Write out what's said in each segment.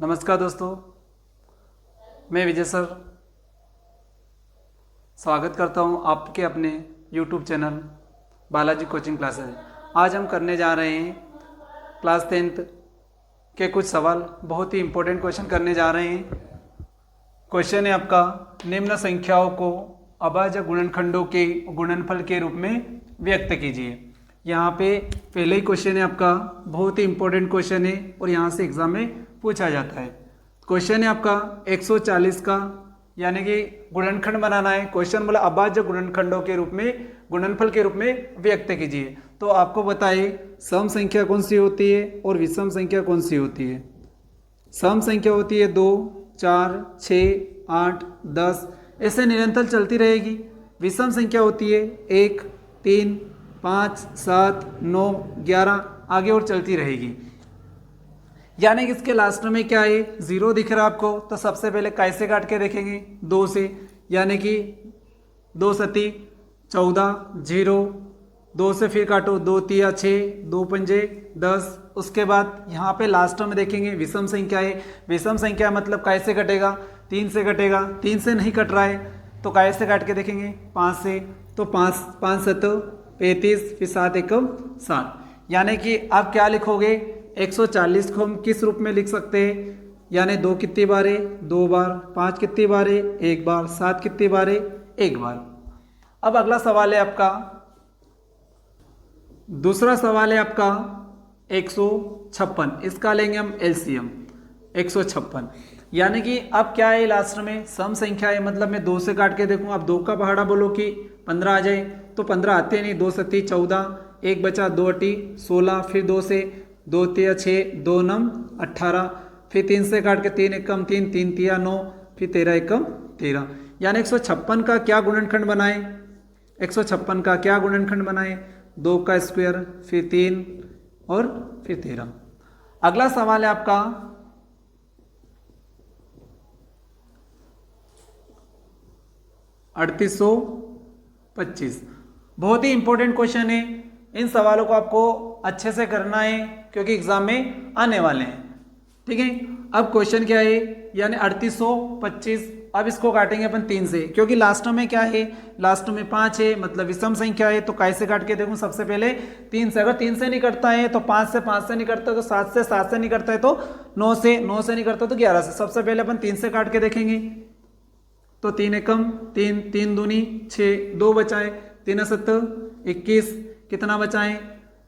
नमस्कार दोस्तों, मैं विजय सर स्वागत करता हूं आपके अपने YouTube channel Balaji coaching classes. आज हम करने जा रहे हैं क्लास 10th के कुछ सवाल, बहुत ही इम्पोर्टेंट क्वेश्चन करने जा रहे हैं। क्वेश्चन है आपका, निम्न संख्याओं को अभाज्य गुणनखंडों के गुणनफल के रूप में व्यक्त कीजिए। यहाँ पे पहले ही क्वेश्चन है आपका, बहुत ही इम्पोर्टेंट क्वेश्चन है और यहाँ से एग्जाम में पूछा जाता है। क्वेश्चन है आपका 140 का, यानी कि गुणनखंड बनाना है। क्वेश्चन बोला अभाज्य गुणनखंडों के रूप में गुणनफल के रूप में व्यक्त कीजिए। तो आपको बताइए सम संख्या कौन सी होती है और विषम संख्या कौन सी होती है। सम संख्या होती है 2, 4, 6, 8, 10, ऐसे निरंतर चलती रहेगी। विषम संख्या होती है 1, 3, 5, 7, 9, 11, आगे और चलती रहेगी। यानी कि इसके लास्ट में क्या है, 0 दिख रहा है आपको, तो सबसे पहले कैसे काट के देखेंगे, 2 से, यानी कि 2 सती 14, 0, 2 से फिर काटो, 2 तिया 6, 2 पंजे 10। उसके बाद यहाँ पे लास्ट में देखेंगे विषम संख्या है। विषम संख्या मतलब कैसे कटेगा, 3 से कटेगा। 3 से नहीं कट रहा है तो कैसे काट के देखेंगे, 5 से। तो 5 7 35, फिर 7 एकम 7। यानी कि आप क्या लिखोगे, 140 को हम किस रूप में लिख सकते हैं, यानी 2 कितनी बार है, 2 बार, 5 कितनी बार है, 1 बार, 7 कितनी बार है, 1 बार। अब अगला सवाल है आपका, दूसरा सवाल है आपका 156। इसका लेंगे हम एलसीएम 156। यानी कि अब क्या है, लास्ट में सम संख्या है, मतलब मैं 2 से काट के देखूँ। आप 2 का पहाड़ा बोलो कि 15 आ जाए, तो 15 आते नहीं। 2 सती 14, 1 बचा, 2 अटी 16, फिर 2 से 2 तिया 6, 2 नम 18, फिर 3 से काट के 3 एकम 3, 3 तिया 9, फिर 13 एकम 13। यानी 156 का क्या गुणनखंड बनाए, 156 का क्या गुणनखंड बनाए, 2 का स्क्वायर, फिर 3 और फिर 13। अगला सवाल है आपका 3825। बहुत ही इंपॉर्टेंट क्वेश्चन है। इन सवालों को आपको अच्छे से करना है क्योंकि एग्जाम में आने वाले हैं। ठीक है, अब क्वेश्चन क्या है, यानी 3825। अब इसको काटेंगे अपन 3 से, क्योंकि लास्ट में क्या है, लास्ट में 5 है, मतलब विषम संख्या है। तो कैसे काट के देखूं, सबसे पहले 3 से। अगर 3 से नहीं कटता है तो 5 से, 5 से नहीं कटता है तो 7 से, 7 से नहीं करता है तो 9 से, 9 से नहीं करता तो 11 से। सबसे पहले अपन 3 से काट के देखेंगे। तो 3 एकम 3, 3 दूनी 6, 2 बचाए, 3 7 21, कितना बचाएं,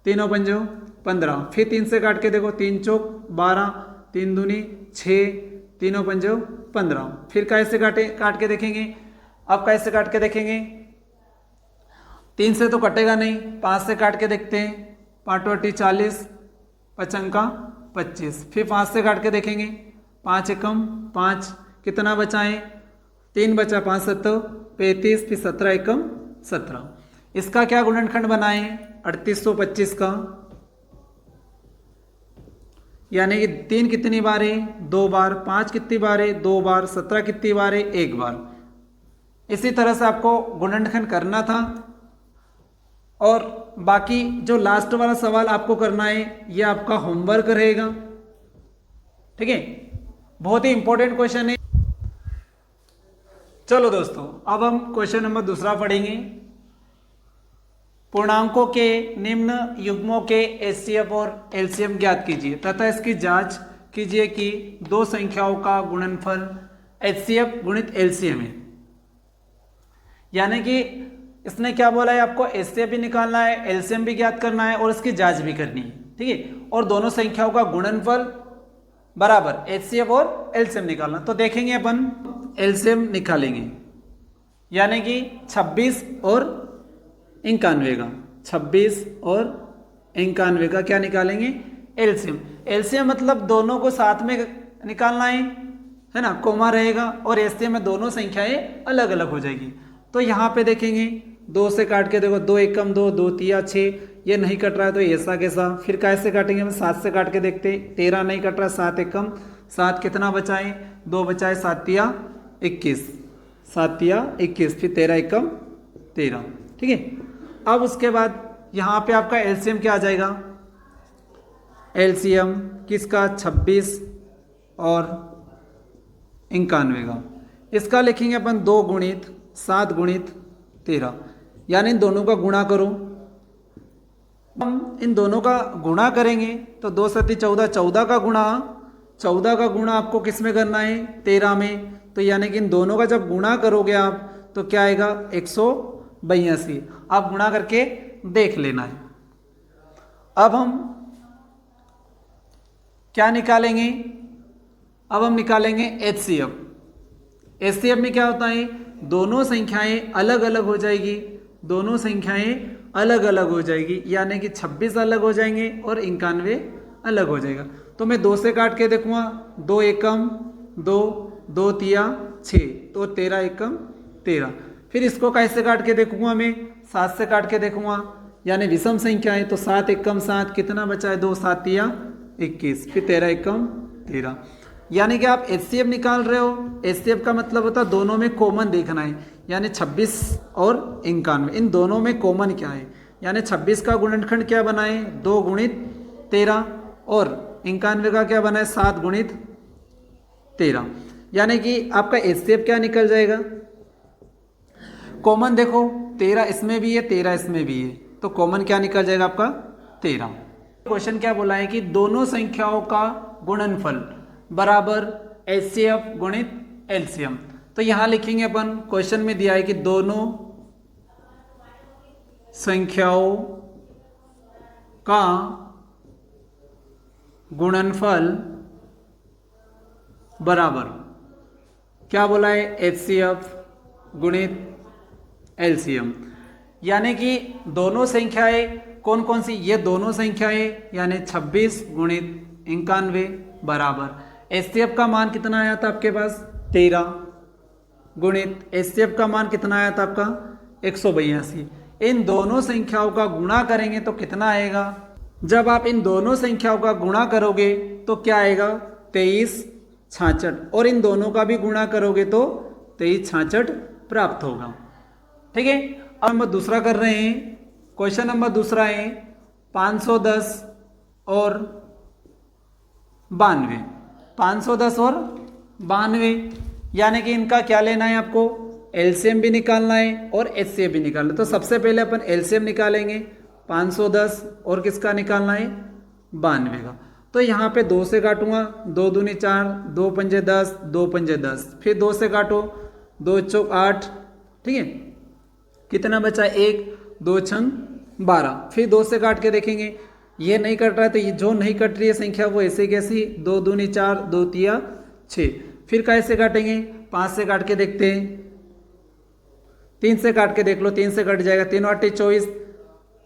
3 पंजो 15। फिर 3 से काट के देखो, 3 चौक 12, 3 दूनी 6, 3 पंजो 15। फिर कैसे काट के देखेंगे। अब कैसे काट के देखेंगे, 3 से तो कटेगा नहीं, 5 से काट के देखते हैं। 5 अटी 40, 5 25। फिर 5 से काट के देखेंगे, 5 एकम 5, कितना बचाएं, 3 बचा, 5 7 35, फिर 17 एकम 17। इसका क्या गुणनखंड बनाए, 3825 का। यानी कि 3 कितनी बार है, 2 बार, 5 कितनी बार है, 2 बार, 17 कितनी बार है, 1 बार। इसी तरह से आपको गुणनखंड करना था। और बाकी जो लास्ट वाला सवाल आपको करना है, यह आपका होमवर्क रहेगा। ठीक है, बहुत ही इंपॉर्टेंट क्वेश्चन है। चलो दोस्तों, अब हम क्वेश्चन नंबर दूसरा पढ़ेंगे। पूर्णांकों के निम्न युग्मों के एचसीएफ और एलसीएम ज्ञात कीजिए तथा इसकी जांच कीजिए कि दो संख्याओं का गुणनफल एचसीएफ गुणित एलसीएम है। यानी कि इसने क्या बोला है, आपको एचसीएफ भी निकालना है, एलसीएम भी ज्ञात करना है और इसकी जांच भी करनी है। ठीक है, और दोनों संख्याओं का गुणनफल बराबर एचसीएफ और एलसीएम निकालना। तो देखेंगे अपन एलसीएम निकालेंगे, यानी कि 26 और 91 का, 26 और 91 का क्या निकालेंगे, एलसीएम। एलसीएम मतलब दोनों को साथ में निकालना है ना, कोमा रहेगा, और एलसीएम में दोनों संख्याएं अलग अलग हो जाएगी। तो यहाँ पे देखेंगे, 2 से काट के देखो, 2 एकम 2, 2 तिया 6, ये नहीं कट रहा है तो ऐसा कैसा। फिर कैसे काटेंगे हम, 7 से काट के देखते, 13 नहीं कट रहा, 7 एकम 7, कितना बचाएं, 2 बचाए, 7 तिया 21, 7 तिया 21, फिर 13 एकम 13। ठीक है, अब उसके बाद यहाँ पे आपका एलसीएम क्या आ जाएगा, एलसीएम किसका, 26 और 91 का। इसका लिखेंगे अपन 2 गुणित 7 गुणित 13, यानी इन दोनों का गुणा करो। हम इन दोनों का गुणा करेंगे तो 2 सती 14, 14 का गुणा आपको किस में करना है, 13 में। तो यानी कि इन दोनों का जब गुणा करोगे आप तो क्या आएगा, 182। आप गुणा करके देख लेना है। अब हम क्या निकालेंगे, अब हम निकालेंगे HCF। HCF में क्या होता है, दोनों संख्याएं अलग अलग हो जाएगी, दोनों संख्याएं अलग अलग हो जाएगी, यानी कि 26 अलग हो जाएंगे और 91 अलग हो जाएगा। तो मैं 2 से काट के देखूंगा, 2 एकम 2, 2 तिया 6, तो 13 एकम 13। फिर इसको कैसे काट के देखूंगा मैं, 7 से काट के देखूंगा, यानी विषम संख्या है तो 7 एकम 7, कितना बचा है, 2 7 तिया 21, फिर 13 एकम 13। यानी कि आप HCF निकाल रहे हो, HCF का मतलब होता है दोनों में कॉमन देखना है, यानी 26 और 91, इन दोनों में कॉमन क्या है, यानी 26 का गुणनखंड क्या बना है, 2 गुणित 13, और 91 का क्या बना है, 7 गुणित 13। यानी कि आपका HCF क्या निकल जाएगा, कॉमन देखो 13 इसमें भी है 13 इसमें भी है, तो कॉमन क्या निकल जाएगा आपका 13। क्वेश्चन क्या बोला है कि दोनों संख्याओं का गुणनफल बराबर HCF गुणित LCM। तो यहां लिखेंगे अपन, क्वेश्चन में दिया है कि दोनों संख्याओं का गुणनफल बराबर क्या बोला है, HCF गुणित LCM। यानी कि दोनों संख्याएं कौन कौन सी, ये दोनों संख्याएं यानी 26 गुणित 91 बराबर HCF का मान कितना आया था आपके पास, 13 गुणित HCF का मान कितना आया था आपका, 182। इन दोनों संख्याओं का गुणा करेंगे तो कितना आएगा, जब आप इन दोनों संख्याओं का गुणा करोगे तो क्या आएगा, 23 66, और इन दोनों का भी गुणा करोगे तो 23 66 प्राप्त होगा। ठीक है, अब हम दूसरा कर रहे हैं। क्वेश्चन नंबर दूसरा है 510 और 92, 510 और 92, यानी कि इनका क्या लेना है आपको, LCM भी निकालना है और HCF भी निकालना है। तो सबसे पहले अपन LCM निकालेंगे, 510 और किसका निकालना है, 92 का। तो यहाँ पे 2 से काटूंगा, 2 दूनी 4, 2 पंजे 10, 2 पंजे 10, फिर 2 से काटो, 2 चौक 8, ठीक है, कितना बचा, 1, 2 छंग 12, फिर 2 से काट के देखेंगे, ये नहीं कट रहा है तो ये जो नहीं कट रही है संख्या वो ऐसे कैसी, 2 दूनी 4, 2 तिया 6, फिर कैसे काटेंगे, 5 से काट के देखते हैं, 3 से काट के देख लो, 3 से कट जाएगा, 3 8 24,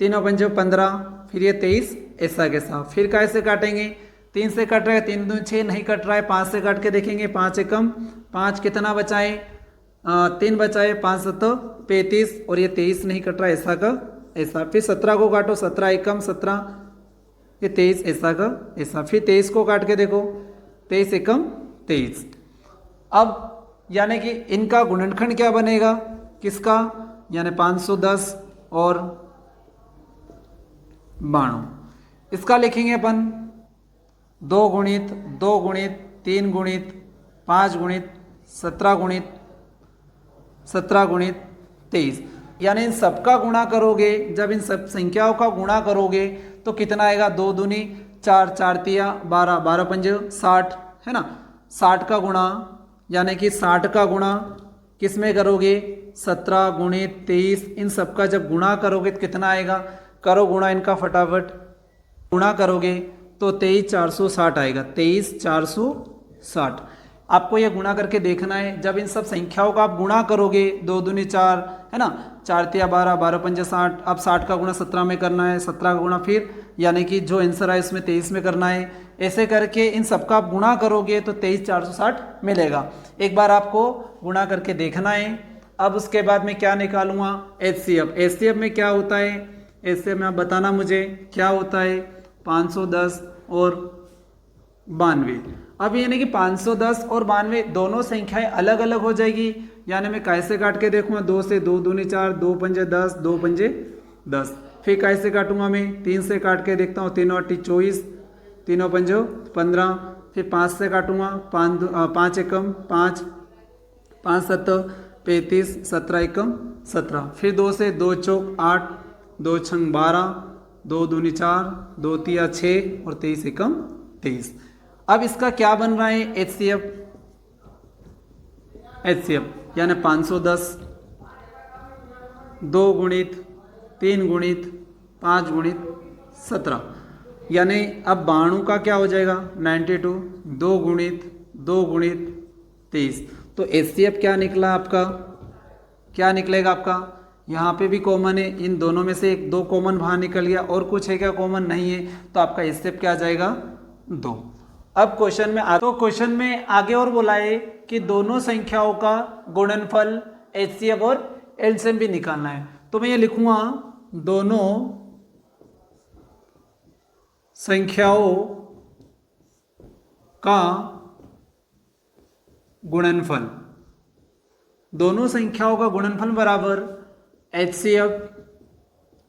3 पंजे 15, फिर ये 23 ऐसा कैसा, फिर कैसे काटेंगे, 3 से कट रहा है, 3 दूनी 6 नहीं कट रहा है, 5 से काट के देखेंगे, 5 एकम 5, कितना बचाए, 3 बचाए, 5 7 35, और ये 23 नहीं कट रहा है ऐसा का ऐसा, फिर 17 को काटो, 17 एकम 17, ये 23 ऐसा का ऐसा, फिर 23 को काट के देखो, 23 एकम 23। अब यानी कि इनका गुणनखंड क्या बनेगा, किसका, यानी 510 और 92, इसका लिखेंगे अपन 2 गुणित 2 गुणित 3 गुणित 5 गुणित 17 गुणित 17 गुणित 23, यानी इन सबका गुणा करोगे, जब इन सब संख्याओं का गुणा करोगे तो कितना आएगा, 2 दूनी 4, 4 तिया 12, 12 पंजे 60, है ना, 60 का गुणा, यानी कि 60 का गुणा किस में करोगे, 17 गुणित 23, इन सबका जब गुणा करोगे तो कितना आएगा, करो गुणा इनका फटाफट, गुणा करोगे तो 23 460 आएगा, 23 460। आपको यह गुणा करके देखना है, जब इन सब संख्याओं का आप गुणा करोगे, 2 दूनी 4, है ना, 4 तिया 12, 12 पंजे 60, अब 60 का गुणा 17 में करना है, 17 का गुणा फिर यानी कि जो आंसर है उसमें 23 में करना है, ऐसे करके इन सबका आप गुणा करोगे तो 23 460 मिलेगा। एक बार आपको गुणा करके देखना है। अब उसके बाद मैं क्या निकालूंगा, HCF। HCF में क्या होता है, HCF में आप बताना मुझे क्या होता है, 510 और 92। अब यानी कि 510 और 92 दोनों संख्याएं अलग अलग हो जाएगी, यानी मैं कैसे काट के देखूंगा, 2 से 2 दूनी 4, 2 पंजे 10, 2 पंजे 10, फिर कैसे काटूंगा मैं, 3 से काट के देखता हूँ, 3 8 24, 3 पंजे 15, फिर 5 से काटूंगा, 5 एकम 5, 5 सत्त 35, 17 एकम 17, फिर 2 से 2 चौक 8, 2 छंग 12, 2 दूनी 4, 2 तिया 6 और 23 एकम 23। अब इसका क्या बन रहा है, एचसीएफ यानी 510, 2 गुणित 3 गुणित 5 गुणित 17, यानी अब 92 का क्या हो जाएगा 92, 2 गुणित 2 गुणित 23। तो एचसीएफ क्या निकला आपका, क्या निकलेगा आपका, यहाँ पे भी कॉमन है, इन दोनों में से 1 2 कॉमन बाहर निकल गया, और कुछ है क्या कॉमन नहीं है, तो आपका एचसीएफ क्या आ जाएगा 2। अब क्वेश्चन में तो क्वेश्चन में आगे और बोला है कि दोनों संख्याओं का गुणनफल एचसीएफ और एलसीएम भी निकालना है। तो मैं ये लिखूंगा दोनों संख्याओं का गुणनफल, दोनों संख्याओं का गुणनफल बराबर एचसीएफ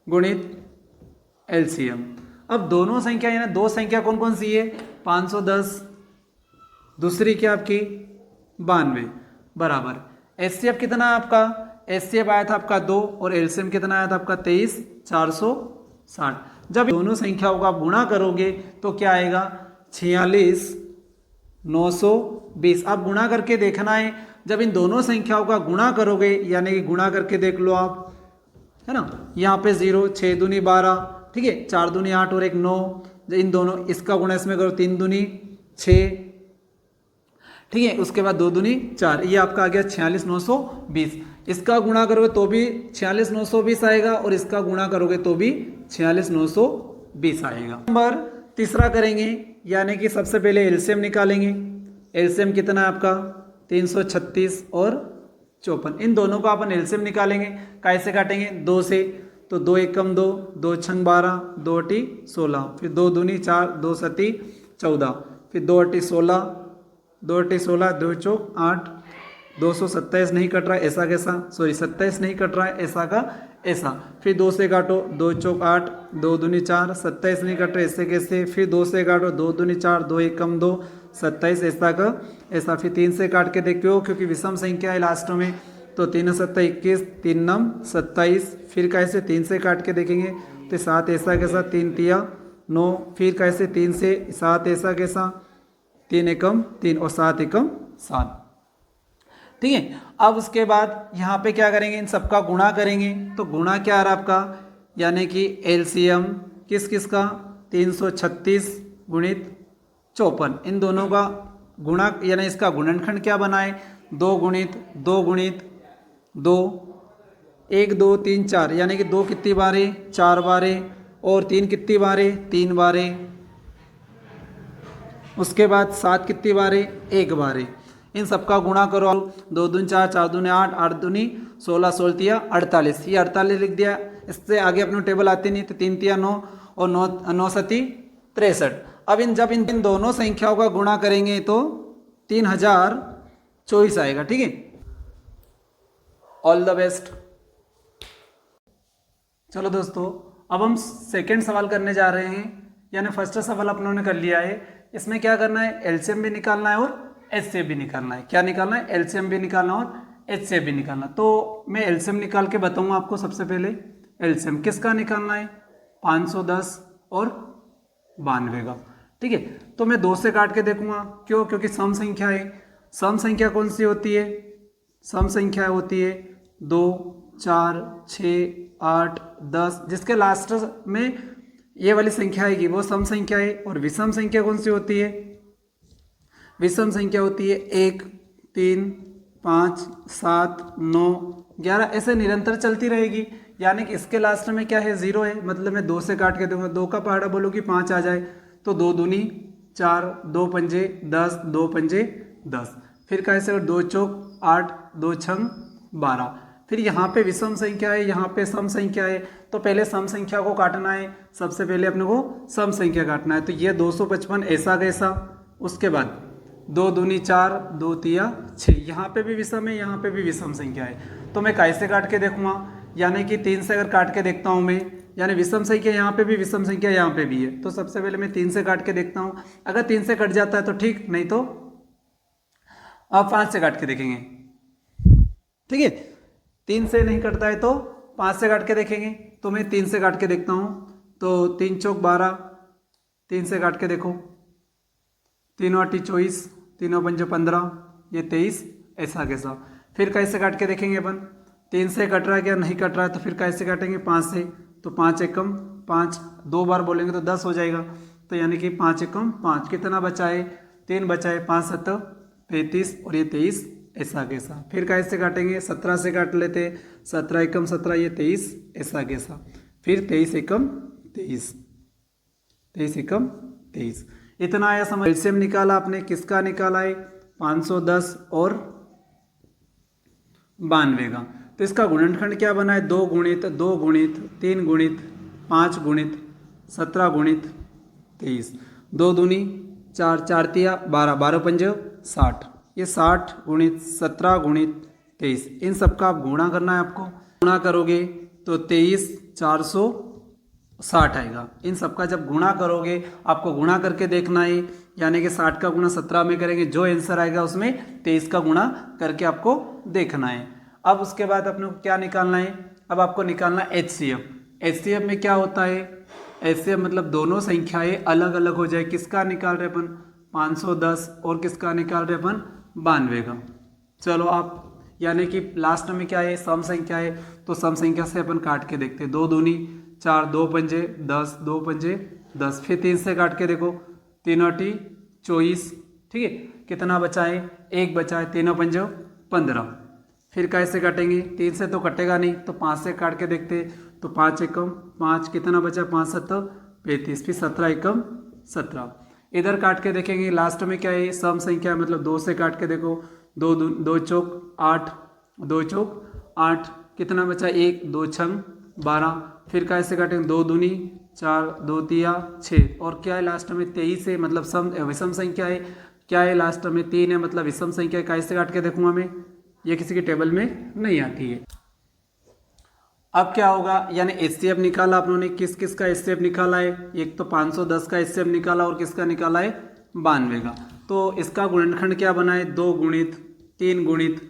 गुणित एलसीएम। अब दोनों संख्या यानी दो संख्या कौन कौन सी है, 510, दूसरी क्या आपकी 92, बराबर एचसीएफ कितना आपका, एचसीएफ आया था आपका 2 और एलसीएम कितना आया था आपका 23, 460। जब दोनों संख्याओं का गुणा करोगे तो क्या आएगा 46, 920। अब गुणा करके देखना है, जब इन दोनों संख्याओं का गुणा करोगे यानी कि गुणा करके देख लो आप, है ना, यहाँ पे 0, 6 दूनी 12, ठीक है, 4 दूनी 8 और 1 9, इन दोनों इसका गुणा इसमें करो 3 दूनी 6, ठीक है, उसके बाद 2 दूनी 4, ये आपका आ गया 46,920। इसका गुणा करोगे तो भी 46,920 आएगा और इसका गुणा करोगे तो भी 46,920 आएगा। नंबर तीसरा करेंगे, यानी कि सबसे पहले एलसीएम निकालेंगे। एलसीएम कितना है आपका 336 और 54, इन दोनों का अपन एलसीएम निकालेंगे। कैसे काटेंगे, 2 से, तो 2 एकम 2, 2 छंग 12, 2 अटी 16, फिर 2 दूनी 4, 2 सती 14, फिर 2 अटी 16, 2 अटी 16, 2 चौक 8, 227 नहीं कट रहा है ऐसा कैसा, सॉरी 27 नहीं कट रहा है ऐसा का ऐसा, फिर 2 से काटो, 2 चौक 8, 2 दूनी 4, 27 नहीं कट रहा ऐसे कैसे, फिर 2 से काटो, 2 दूनी 4, 2 एकम 2, 27 ऐसा का ऐसा, फिर 3 से काट के देखो क्योंकि विषम संख्या है लास्ट में, तो 3 7 21, 3 9 27, फिर कैसे 3 से काट के देखेंगे तो 7 ऐसा कैसा, 3 तिया 9, फिर कैसे 3 से 7 ऐसा कैसा, 3 एकम 3 और 7 एकम 7, ठीक है। अब उसके बाद यहाँ पे क्या करेंगे, इन सबका गुणा करेंगे, तो गुणा क्या आ रहा आपका, यानी कि एलसीएम किस किस का 336 गुणित 54, इन दोनों का गुणा यानी इसका गुणनखंड क्या बनाए, 2 गुणित 2 गुणित 2, 1 2 3 4, यानी कि 2 कितनी बारे 4 बारे और 3 कितनी बारे 3 बारे, उसके बाद 7 कितनी बारे 1 बारे, इन सबका गुणा करो, 2 दूनी 4, 4 दूनी 8, 8 दूनी 16, 16 तिया 48, ये 48 लिख दिया। इससे आगे अपने टेबल आती नहीं, तो 3 तिया 9 और 9 सती 63। अब जब इन दोनों संख्याओं का गुणा करेंगे तो 3024 आएगा, ठीक है। All the best. चलो दोस्तों, अब हम सेकेंड सवाल करने जा रहे हैं, यानी फर्स्ट सवाल अपनों ने कर लिया है। इसमें क्या करना है, एलसीएम भी निकालना है और एचसीएफ भी निकालना है। क्या निकालना है, एलसीएम भी निकालना और एचसीएफ भी निकालना। तो मैं एलसीएम निकाल के बताऊंगा आपको। सबसे पहले एलसीएम किसका निकालना है, 510 और 92 का, ठीक है। तो मैं 2 से काट के देखूंगा, क्यों, क्योंकि सम संख्या है। सम संख्या कौन सी होती है, सम संख्या होती है 2 4 6 8 10, जिसके लास्ट में ये वाली संख्या आएगी वो सम संख्या है। और विषम संख्या कौन सी होती है, विषम संख्या होती है 1 3 5 7 9 11, ऐसे निरंतर चलती रहेगी। यानी कि इसके लास्ट में क्या है, 0 है, मतलब मैं 2 से काट के दूंगा, 2 का पहाड़ा बोलो कि 5 आ जाए, तो 2 दूनी 4, 2 पंजे 10, 2 पंजे 10, फिर कैसे 2 चौक 8, 2 छंग 12। फिर यहाँ पे विषम संख्या है, यहाँ पे सम संख्या है, तो पहले सम संख्या को काटना है। सबसे पहले अपने को सम संख्या काटना है, तो ये 255 ऐसा कैसा, उसके बाद 2 दूनी 4, 2 तिया 6, यहाँ पे भी विषम है, यहाँ पे भी विषम संख्या है। तो मैं कैसे काट के देखूंगा, यानी कि 3 से अगर काट के देखता हूँ मैं, यानी विषम संख्या यहाँ पे भी, विषम संख्या यहाँ पे भी है। तो सबसे पहले मैं 3 से काट के देखता हूँ। अगर 3 से कट जाता है तो ठीक, नहीं तो आप 5 से काट के देखेंगे। ठीक है, 3 से नहीं कटता है तो 5 से काट के देखेंगे। तो मैं 3 से काट के देखता हूँ। तो 3 चौक 12, 3 से काट के देखो, 3 आठी 24, 3 पंजे 15, ये 23, ऐसा कैसा। फिर कैसे काट के देखेंगे अपन, 3 से कट रहा है क्या, नहीं कट रहा है तो फिर कैसे काटेंगे, 5 से। तो 5 एकम 5, 2 बार बोलेंगे तो 10 हो जाएगा। तो यानी कि 5 एकम 5, कितना बचा है, 3 बचा है, 5 7 35 और ये 23, ऐसा कैसा। फिर कैसे काटेंगे, 17 से काट लेते, 17 एकम 17, ये 23, ऐसा कैसा। फिर 23 एकम 23, 23 एकम 23, इतना आया समझ। एलसीएम निकाला आपने, किसका निकाला है, 510 और 92 का। तो इसका गुणनखंड क्या बना है, 2 गुणित 2 गुणित 3 गुणित 5 गुणित 17 गुणित 23, 2 दूनी 4, 4 तिया 12, 12 पंजे 60, ये 60 गुणित 17 गुणित 23, इन सबका आप गुणा करना है आपको। गुणा करोगे तो 23 460 आएगा। इन सबका जब गुणा करोगे आपको गुणा करके देखना है, यानी कि 60 का गुणा 17 में करेंगे, जो आंसर आएगा उसमें 23 का गुणा करके आपको देखना है। अब उसके बाद अपने को क्या निकालना है, अब आपको निकालना है HCF। HCF में क्या होता है, HCF मतलब दोनों संख्याएं अलग अलग हो जाए। किसका निकाल रहे अपन, 510 और किसका निकाल रहे अपन, 92 का। चलो आप, यानी कि लास्ट में क्या है, सम संख्या है, तो सम संख्या से अपन काट के देखते हैं। 2 दूनी 4, 2 पंजे 10, 2 पंजे 10, फिर 3 से काट के देखो, 3 आठी 24, ठीक है, कितना बचा है, 1 बचा है, 3 पंजे 15। फिर कैसे काटेंगे, 3 से तो कटेगा नहीं, तो 5 से काट के देखते, तो 5 एकम 5, कितना बचा, 5 7 35, फिर 17 एकम 17। इधर काट के देखेंगे, लास्ट में क्या है, सम संख्या मतलब 2 से काट के देखो, 2 चौक 8, 2 चौक 8, कितना बचा, 1, 2 छंग 12। फिर कैसे काटेंगे, 2 दूनी 4, 2 तिया 6, और क्या है लास्ट में 23 है, मतलब सम विषम संख्या है। क्या है लास्ट में 3 है, मतलब विषम संख्या। कैसे काट के देखूंगा मैं, ये किसी की टेबल में नहीं आती है। अब क्या होगा, यानी HCF निकाला आप लोगों ने, किस किस का HCF निकाला है, एक तो 510 का HCF निकाला और किसका निकाला है, 92 का। तो इसका गुणनखंड क्या बना है, 2 गुणित 3 गुणित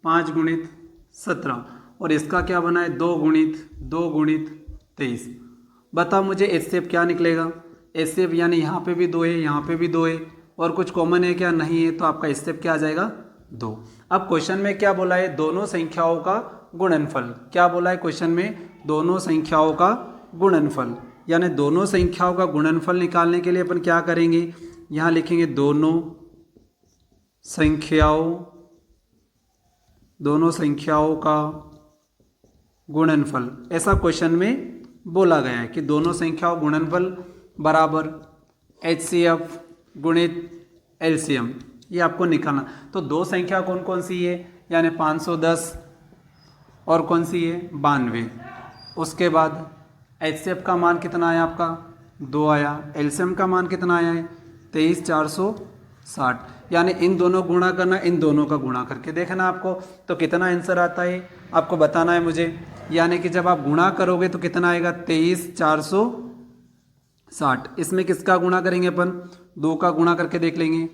5 गुणित 17, और इसका क्या बना है, 2 गुणित 2 गुणित 23। बताओ मुझे HCF क्या निकलेगा। HCF यानी यहाँ पे भी 2 है, यहाँ पे भी 2 है, और कुछ कॉमन है क्या, नहीं है, तो आपका HCF क्या आ जाएगा, 2। अब क्वेश्चन में क्या बोला है, दोनों संख्याओं का गुणनफल। क्या बोला है क्वेश्चन में, दोनों संख्याओं का गुणनफल, यानी दोनों संख्याओं का गुणनफल निकालने के लिए अपन क्या करेंगे, यहाँ लिखेंगे दोनों संख्याओं का गुणनफल। ऐसा क्वेश्चन में बोला गया है कि दोनों संख्याओं गुणनफल बराबर HCF गुणित LCM, ये आपको निकालना। तो दो संख्या कौन कौन सी है, यानी 510 और कौन सी है, 92। उसके बाद HCF का मान कितना आया आपका, 2 आया। LCM का मान कितना आया है, 23 460। यानी इन दोनों गुणा करना, इन दोनों का गुणा करके देखना आपको, तो कितना आंसर आता है आपको बताना है मुझे। यानी कि जब आप गुणा करोगे तो कितना आएगा, 23 460। इसमें किसका गुणा करेंगे अपन, 2 का गुणा करके देख लेंगे, है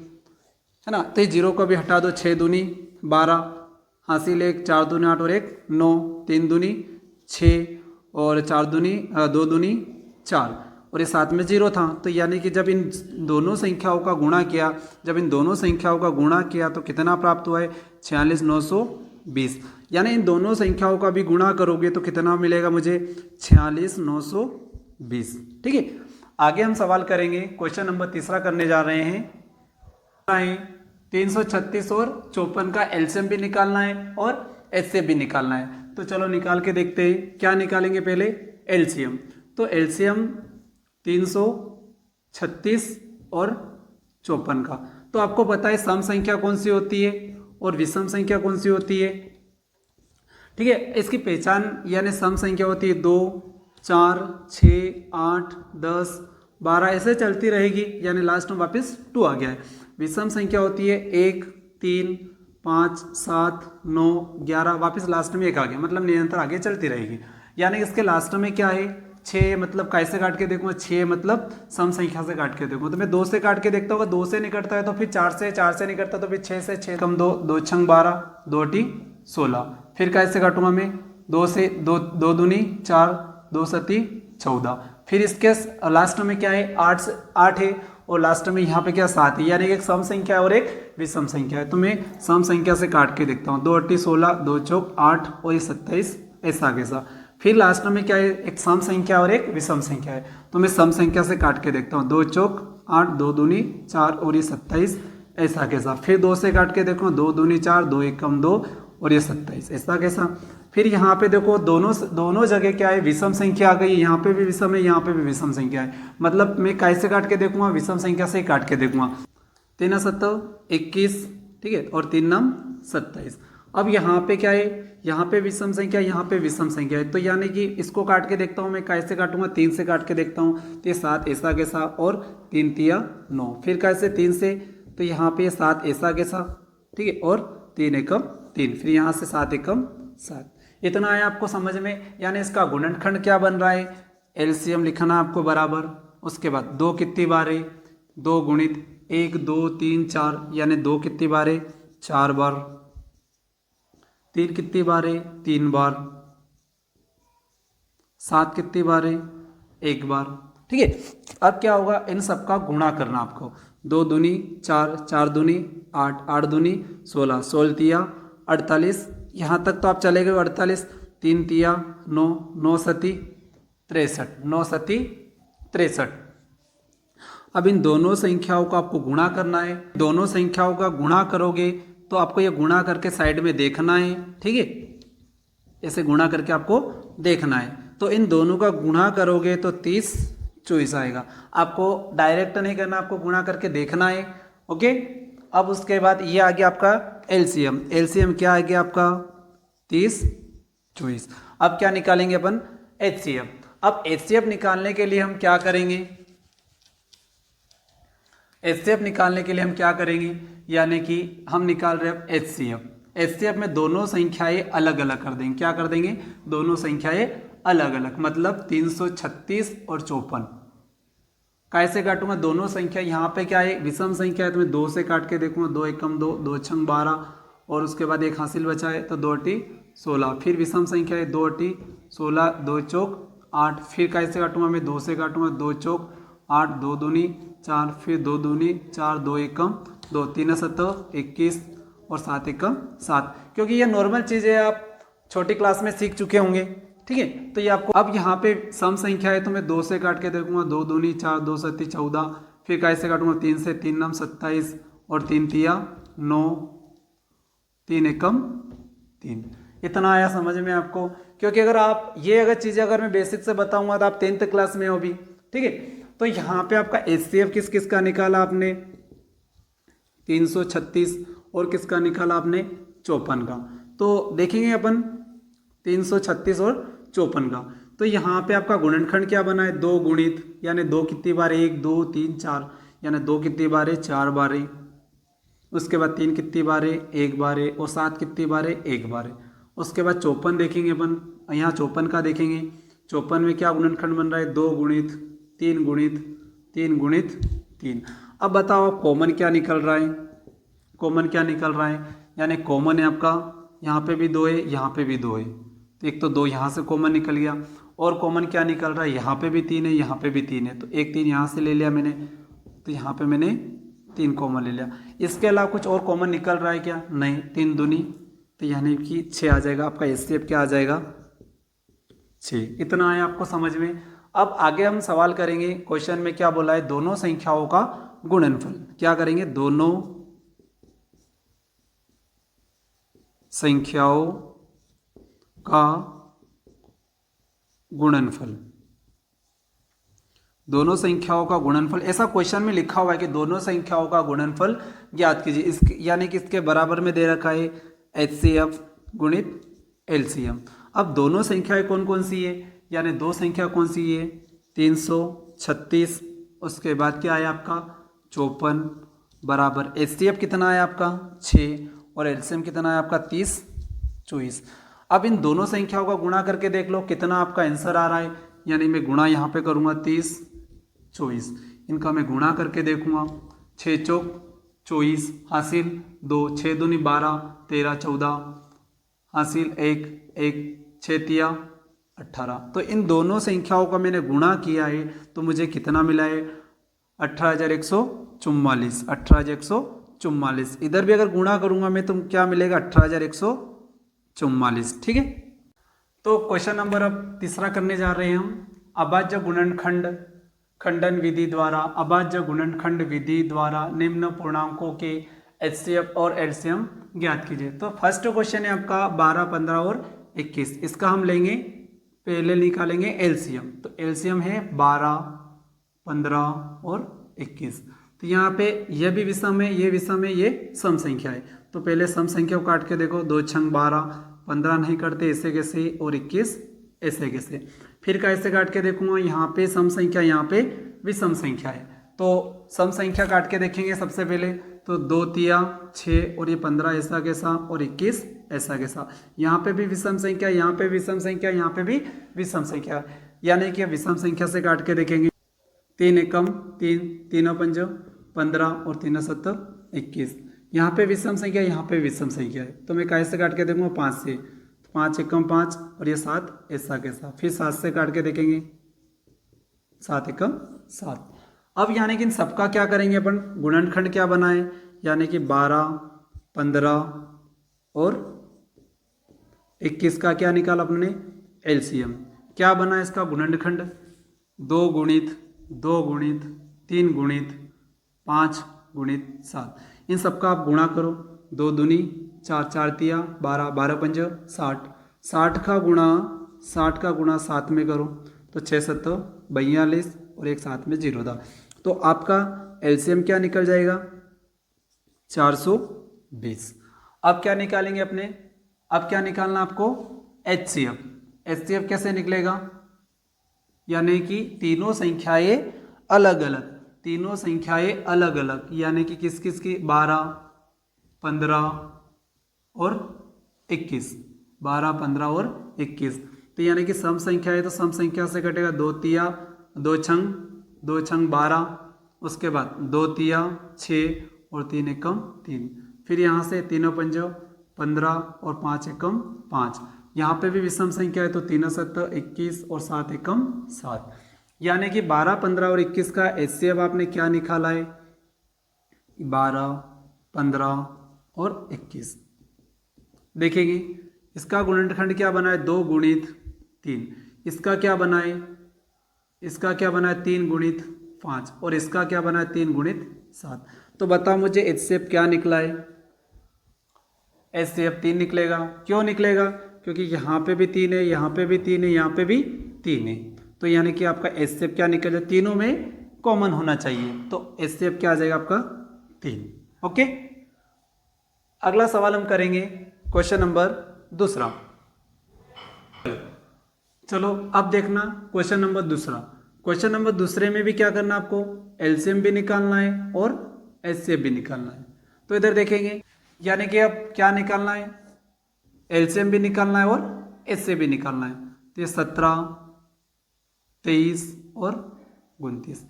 ना। तो 0 को भी हटा दो, 6 दूनी 12, हासिल 1, 4 दूनी 8 और 1 9, 3 दूनी 6 और 4 दूनी 2 दूनी 4, और ये साथ में 0 था। तो यानी कि जब इन दोनों संख्याओं का गुणा किया, तो कितना प्राप्त हुआ है, 46920। यानी इन दोनों संख्याओं का भी गुणा करोगे तो कितना मिलेगा मुझे, 46920। ठीक है, आगे हम सवाल करेंगे। क्वेश्चन नंबर 3 करने जा रहे हैं। 336 और 54 का LCM भी निकालना है और HCF भी निकालना है। तो चलो निकाल के देखते हैं। क्या निकालेंगे पहले, LCM। तो LCM 336 और 54 का, तो आपको पता है सम संख्या कौन सी होती है और विषम संख्या कौन सी होती है। ठीक है, इसकी पहचान, यानी सम संख्या होती है 2 4 6 8 10 12, ऐसे चलती रहेगी, यानी लास्ट में वापस 2 आ गया है। विषम संख्या होती है 1 3 5 7 9 11, वापस लास्ट में 1 आ गया, मतलब निरंतर आगे चलती रहेगी। यानी इसके लास्ट में क्या है, 6 मतलब कैसे काट के देखूंगा, 6 मतलब सम संख्या से काट के देखूंगा। तो मैं 2 से काट के देखता हूँ, 2 से निकटता है तो फिर 4 से, 4 से निकटता तो फिर 6 से, 6 कम 2, 2 छंग 12, 2 टी 16। फिर कैसे काटूंगा मैं, 2 से 2, 2 दूनी 4, 2 सती 14। फिर इसके लास्ट में क्या है, 8 है, और लास्ट में यहाँ पे क्या 7 है, यानी कि एक सम संख्या है और एक विषम संख्या है। तो मैं सम संख्या से काट के देखता हूँ, 2 8 16, 2 चौक 8 और ये 27, ऐसा कैसा। फिर लास्ट में क्या है, एक सम संख्या और एक विषम संख्या है, तो मैं सम संख्या से काट के देखता हूँ, 2 चौक 8, 2 दूनी 4 और ये 27, ऐसा कैसा। फिर 2 से काट के देखो, 2 दूनी 4, 2 एकम 2 और ये 27, ऐसा कैसा। फिर यहाँ पे देखो दोनों जगह क्या है, विषम संख्या आ गई, यहाँ पे भी विषम है, यहाँ पे भी विषम संख्या है। मतलब मैं कैसे काट के देखूंगा, विषम संख्या से ही काट के देखूंगा। 3 7 21, ठीक है, और 3 9 27। अब यहाँ पे क्या है, यहाँ पे विषम संख्या, यहाँ पे विषम संख्या है, तो यानी कि इसको काट के देखता हूँ मैं, कैसे काटूंगा, 3 से काट के देखता हूँ, तो ये 7 ऐसा कैसा और 3 तिया 9। फिर कैसे 3 से, तो यहाँ पे 7 ऐसा कैसा, ठीक है, और 3 एकम 3, फिर यहाँ से 7 एकम 7। इतना है आपको समझ में, यानी इसका गुणनखंड क्या बन रहा है, एलसीएम लिखना आपको बराबर। उसके बाद 2 कितनी बार है, 2 गुणित 1 2 3 4, यानी 2 कितनी बार है, 4 बार। 3 कितनी बार है, 3 बार। 7 कितनी बार है, 1 बार, ठीक है। अब क्या होगा, इन सबका गुणा करना आपको, 2 दूनी 4, 4 दूनी 8, 8 दूनी 16, 16 तिया 48, यहाँ तक तो आप चले गए 48, 3 तिया 9, 9 सती 63, 9 सती 63। अब इन दोनों संख्याओं को आपको गुणा करना है, दोनों संख्याओं का गुणा करोगे तो आपको ये गुणा करके साइड में देखना है, ठीक है, ऐसे गुणा करके आपको देखना है। तो इन दोनों का गुणा करोगे तो 30 24 आएगा। आपको डायरेक्ट नहीं करना, आपको गुणा करके देखना है, ओके। अब उसके बाद ये आ गया आपका एलसीएम। एलसीएम क्या आ गया आपका, 30 24। अब क्या निकालेंगे अपन, एचसीएफ। अब एचसीएफ निकालने के लिए हम क्या करेंगे, एचसीएफ निकालने के लिए हम क्या करेंगे, यानी कि हम निकाल रहे हैं एचसीएफ। एचसीएफ में दोनों संख्याएं अलग अलग कर देंगे, क्या कर देंगे, दोनों संख्याएं अलग अलग, मतलब 336 और 54। कैसे काटूंगा, दोनों संख्या, यहाँ पे क्या है विषम संख्या है तो मैं 2 से काट के देखूंगा, 2 एकम 2, 2 छंग 12 और उसके बाद एक हासिल बचा है तो 2 टी 16। फिर विषम संख्या है 2 टी 16, 2 चौक 8। फिर कैसे काटूंगा मैं, 2 से काटूंगा, 2 चौक 8, 2 दूनी 4, फिर 2 दूनी 4, 2 एकम 2, 3 7 21 और 7 एकम 7। क्योंकि ये नॉर्मल चीज़ है, आप छोटी क्लास में सीख चुके होंगे, ठीक है। तो ये आपको, अब यहाँ पे सम संख्या है तो मैं 2 से काट के देखूंगा, 2 दूनी 4, 2 सती 14। फिर कैसे काटूंगा, 3 से, 3 9 27 और 3 तिया 9, 3 एकम 3। इतना आया समझ में आपको, क्योंकि अगर आप ये अगर चीज़ें अगर मैं बेसिक से बताऊंगा तो आप 10th क्लास में हो भी, ठीक है। तो यहाँ पे आपका एचसीएफ किस किस का निकाला आपने, 336, और किसका निकाला आपने, 54 का। तो देखेंगे अपन 336 और 54 का। तो यहाँ पे आपका गुणनखंड क्या बना है, 2 गुणित, यानी 2 कितनी बार, 1 2 3 4, यानी 2 कितनी बार है, 4 बार है। उसके बाद 3 कितनी बार है, 1 बार है। और 7 कितनी बार है, 1 बार है। उसके बाद 54 देखेंगे अपन, यहाँ 54 का देखेंगे, 54 में क्या गुणनखंड बन रहा है, 2 गुणित 3 गुणित 3 गुणित 3। अब बताओ कॉमन क्या निकल रहा है, कॉमन क्या निकल रहा है, यानी कॉमन है आपका, यहाँ पे भी 2 है, यहाँ पे भी 2 है, तो एक तो 2 यहाँ से कॉमन निकल गया। और कॉमन क्या निकल रहा है, यहाँ पे भी 3 है, यहाँ पे भी 3 है, तो एक 3 यहाँ से ले लिया मैंने, तो यहाँ पे मैंने 3 कॉमन ले लिया। इसके अलावा कुछ और कॉमन निकल रहा है क्या, नहीं, 3 दूनी, तो यानी कि 6 आ जाएगा आपका एचसीएफ, क्या आ जाएगा 6। इतना है आपको समझ में। अब आगे हम सवाल करेंगे, क्वेश्चन में क्या बोला है, दोनों संख्याओं का गुणनफल। क्या करेंगे, दोनों संख्याओं का गुणनफल, दोनों संख्याओं का गुणनफल, ऐसा क्वेश्चन में लिखा हुआ है कि दोनों संख्याओं का गुणनफल ज्ञात कीजिए। इस यानी कि इसके बराबर में दे रखा है एचसीएफ गुणित एलसीएम। अब दोनों संख्याएं कौन कौन सी है, यानी दो संख्या कौन सी है, 336, उसके बाद क्या है आपका 54 बराबर एचसीएफ कितना है आपका 6 और एलसीएम कितना है आपका 30 24। अब इन दोनों संख्याओं का गुणा करके देख लो कितना आपका आंसर आ रहा है, यानी मैं गुणा यहाँ पे करूँगा 30 24, इनका मैं गुणा करके देखूँगा। 6 चौक 24 हासिल 2, 6 दूनी 12, 13 14 हासिल 1 1, 6 तिया 18। तो इन दोनों संख्याओं का मैंने गुणा किया है तो मुझे कितना मिला है 18,144, 18,144। इधर भी अगर गुणा करूँगा मैं तो क्या मिलेगा 18,144। ठीक है, तो क्वेश्चन नंबर अब तीसरा करने जा रहे हैं हम। अभाज्य गुणनखंड खंडन विधि द्वारा, अभाज्य गुणनखंड विधि द्वारा निम्न पूर्णांकों के एचसीएफ और एलसीएम ज्ञात कीजिए। तो फर्स्ट क्वेश्चन है आपका 12, 15 और 21। इसका हम लेंगे, पहले निकालेंगे एलसीएम। तो एलसीएम है 12, 15 और 21। तो यहाँ पे यह भी विषम है, ये विषम है, ये सम संख्या है। तो पहले सम संख्या को काट के देखो, 2 छंग 12, 15 नहीं करते ऐसे कैसे, और 21 ऐसे कैसे। फिर कैसे काट के देखूंगा, यहाँ पे सम संख्या, यहाँ पे विषम संख्या है। तो सम संख्या काट के देखेंगे सबसे पहले, तो 2 तिया 6 और ये 15 ऐसा कैसा, और 21 ऐसा कैसा। यहाँ पे भी विषम संख्या, यहाँ पे विषम संख्या, यहाँ पे भी विषम संख्या, यानी कि विषम संख्या से काट के देखेंगे। 3 एकम 3, 3 पंज 15 और 3 सत्त 21। यहाँ पे विषम संख्या, यहाँ पे विषम संख्या है। तो मैं कैसे काट के देखूंगा 5 से, 5 एकम 5 और ये 7 ऐसा कैसा। फिर 7 से काट के देखेंगे, 7 एकम 7। अब यानी कि इन सबका क्या करेंगे अपन, गुणनखंड क्या बनाए, यानी कि 12, 15 और 21 का क्या निकाला अपने, एलसीएम। क्या बना इसका गुणनखंड, 2 गुणित 2 गुणित 3 गुणित 5 गुणित 7। इन सबका आप गुणा करो, 2 दूनी 4, 4 तिया 12, 12 पंज 60, 60 का गुणा 7 में करो तो 6 सत्त 42 और एक साथ में 0 था। तो आपका एलसीएम क्या निकल जाएगा 420। अब क्या निकालेंगे अपने, अब क्या निकालना आपको, एचसीएफ। एचसीएफ कैसे निकलेगा, यानी कि तीनों संख्याएं अलग अलग, तीनों संख्याएं अलग अलग, यानी कि किस किस की, 12, 15 और 21, 12, 15 और 21। तो यानी कि सम संख्या है तो सम संख्या से कटेगा 2 तिया 2 छंग 12, उसके बाद 2 तिया 6 और 3 एकम 3। फिर यहाँ से 3 पंज 15 और 5 एकम 5। यहाँ पे भी विषम संख्या है तो 3 सत्त 21 और 7 एकम 7। यानी कि 12, 15 और 21 का एचसीएफ आपने क्या निकाला है, 12, 15 और 21। देखेंगे इसका गुणनखंड क्या बना है, 2 गुणित 3। इसका क्या बना है, इसका क्या बना है 3 गुणित 5 और इसका क्या बना है 3 गुणित 7। तो बताओ मुझे एचसीएफ क्या निकला है, एचसीएफ 3 निकलेगा। क्यों निकलेगा, क्योंकि यहाँ पे भी 3 है, यहाँ पे भी 3 है, यहाँ पे भी 3 है। तो यानी कि आपका एचसीएफ क्या निकल जाए, तीनों में कॉमन होना चाहिए। तो एचसीएफ क्या आ जाएगा आपका 3। ओके, अगला सवाल हम करेंगे क्वेश्चन नंबर दूसरा। चलो अब देखना क्वेश्चन नंबर दूसरा। क्वेश्चन नंबर दूसरे में भी क्या करना आपको, एलसीएम भी निकालना है और एचसीएफ भी निकालना है। तो इधर देखेंगे, यानी कि अब क्या निकालना है, एलसीएम भी निकालना है और एचसीएफ भी निकालना है। तो ये 17, 23 और 29।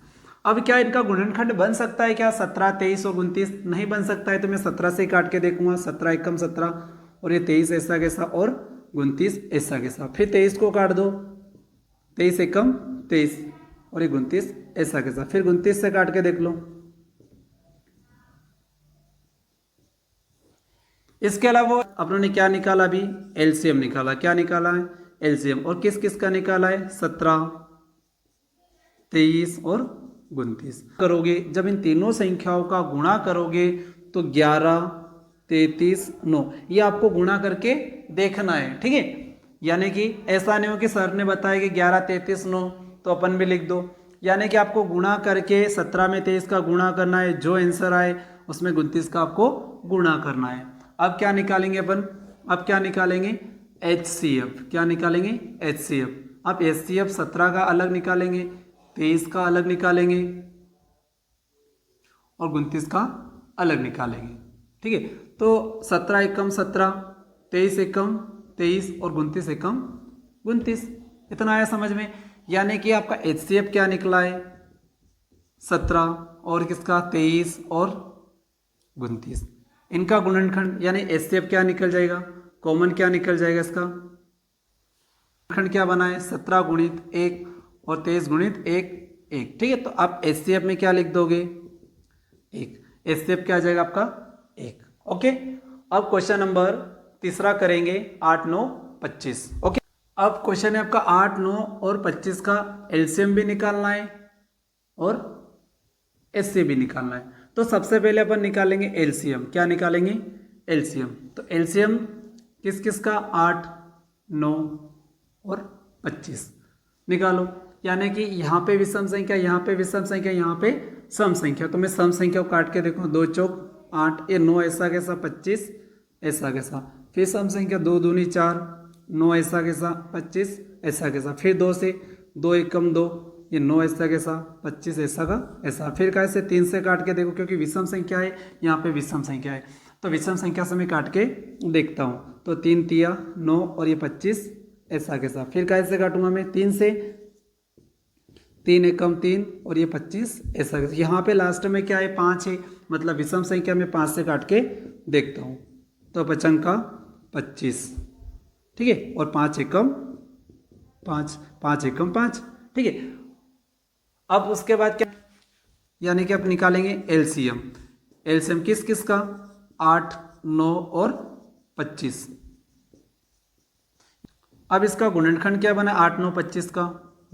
अब क्या इनका गुणनखंड बन सकता है क्या, 17, 23 और 29? नहीं बन सकता है। तो मैं 17 से काट के देखूंगा, 17 एकम 17 और ये 23 ऐसा कैसा और 29 ऐसा कैसा। फिर 23 को काट दो, 23 एकम 23 और ये 29 ऐसा कैसा। फिर 29 से काट के देख लो। इसके अलावा अपनों ने क्या निकाला, अभी एलसीएम निकाला। क्या निकाला है, एलसीएम। और किस किस का निकाला है, 17, 23 और 29। करोगे जब इन तीनों संख्याओं का गुणा करोगे तो 11, 33, 9 ये आपको गुणा करके देखना है। ठीक है, यानी कि ऐसा नहीं हो कि सर ने बताया कि 11, 33, 9 तो अपन भी लिख दो। यानी कि आपको गुणा करके 17 में 23 का गुणा करना है, जो आंसर आए उसमें 29 का आपको गुणा करना है। अब क्या निकालेंगे अपन, अब क्या निकालेंगे, एचसीएफ। क्या निकालेंगे, एचसीएफ। अब एचसीएफ 17 का अलग निकालेंगे, 23 का अलग निकालेंगे और 29 का अलग निकालेंगे। ठीक है, तो 17 एकम 17, 23 एकम 23 और 29 एकम 29। इतना आया समझ में। यानी कि आपका HCF क्या निकला है 17 और किसका 23 और 29, इनका गुणनखंड यानी HCF क्या निकल जाएगा, कॉमन क्या निकल जाएगा, इसका खंड क्या बना है 17 गुणित 1 और 23 गुणित 1 1। ठीक है, तो आप HCF में क्या लिख दोगे 1, HCF क्या आ जाएगा आपका 1। ओके, अब क्वेश्चन नंबर तीसरा करेंगे 8 9 25। ओके, अब क्वेश्चन है आपका 8 9 और 25 का एलसीएम भी निकालना है और HCF भी निकालना है। तो सबसे पहले अपन निकालेंगे एलसीएम। क्या निकालेंगे एलसीएम, तो एलसीएम किस किस का 8 9 और 25 निकालो, यानी कि यहाँ पे विषम संख्या, यहाँ पे विषम संख्या, यहाँ पे सम संख्या। तो मैं सम संख्या को काट के देखो, 2 चौक 8, ये 9 ऐसा कैसा 25 ऐसा कैसा, फिर सम संख्या 2 दूनी 4, 9 ऐसा कैसा 25 ऐसा कैसा, फिर 2 से 2 एकम 2, ये 9 ऐसा कैसा 25 ऐसा का ऐसा, फिर कैसे 3 से काट के देखो क्योंकि विषम संख्या है, यहाँ पे विषम संख्या है, तो विषम संख्या से मैं काट के देखता हूँ। तो 3 तिया 9 और ये 25 ऐसा कैसा, फिर कैसे काटूंगा मैं 3 से, 3 एकम 3 और ये 25 ऐसा कैसा। यहाँ पे लास्ट में क्या है 5 है, मतलब विषम संख्या में 5 से काट के देखता हूँ, तो 5 का 25, ठीक है, और 5 एकम 5, 5 एकम 5, ठीक है। अब उसके बाद क्या, यानी कि आप निकालेंगे एलसीएम। एलसीएम किस किस का 8 9 और 25। अब इसका गुणनखंड क्या बना 8 9 25 का,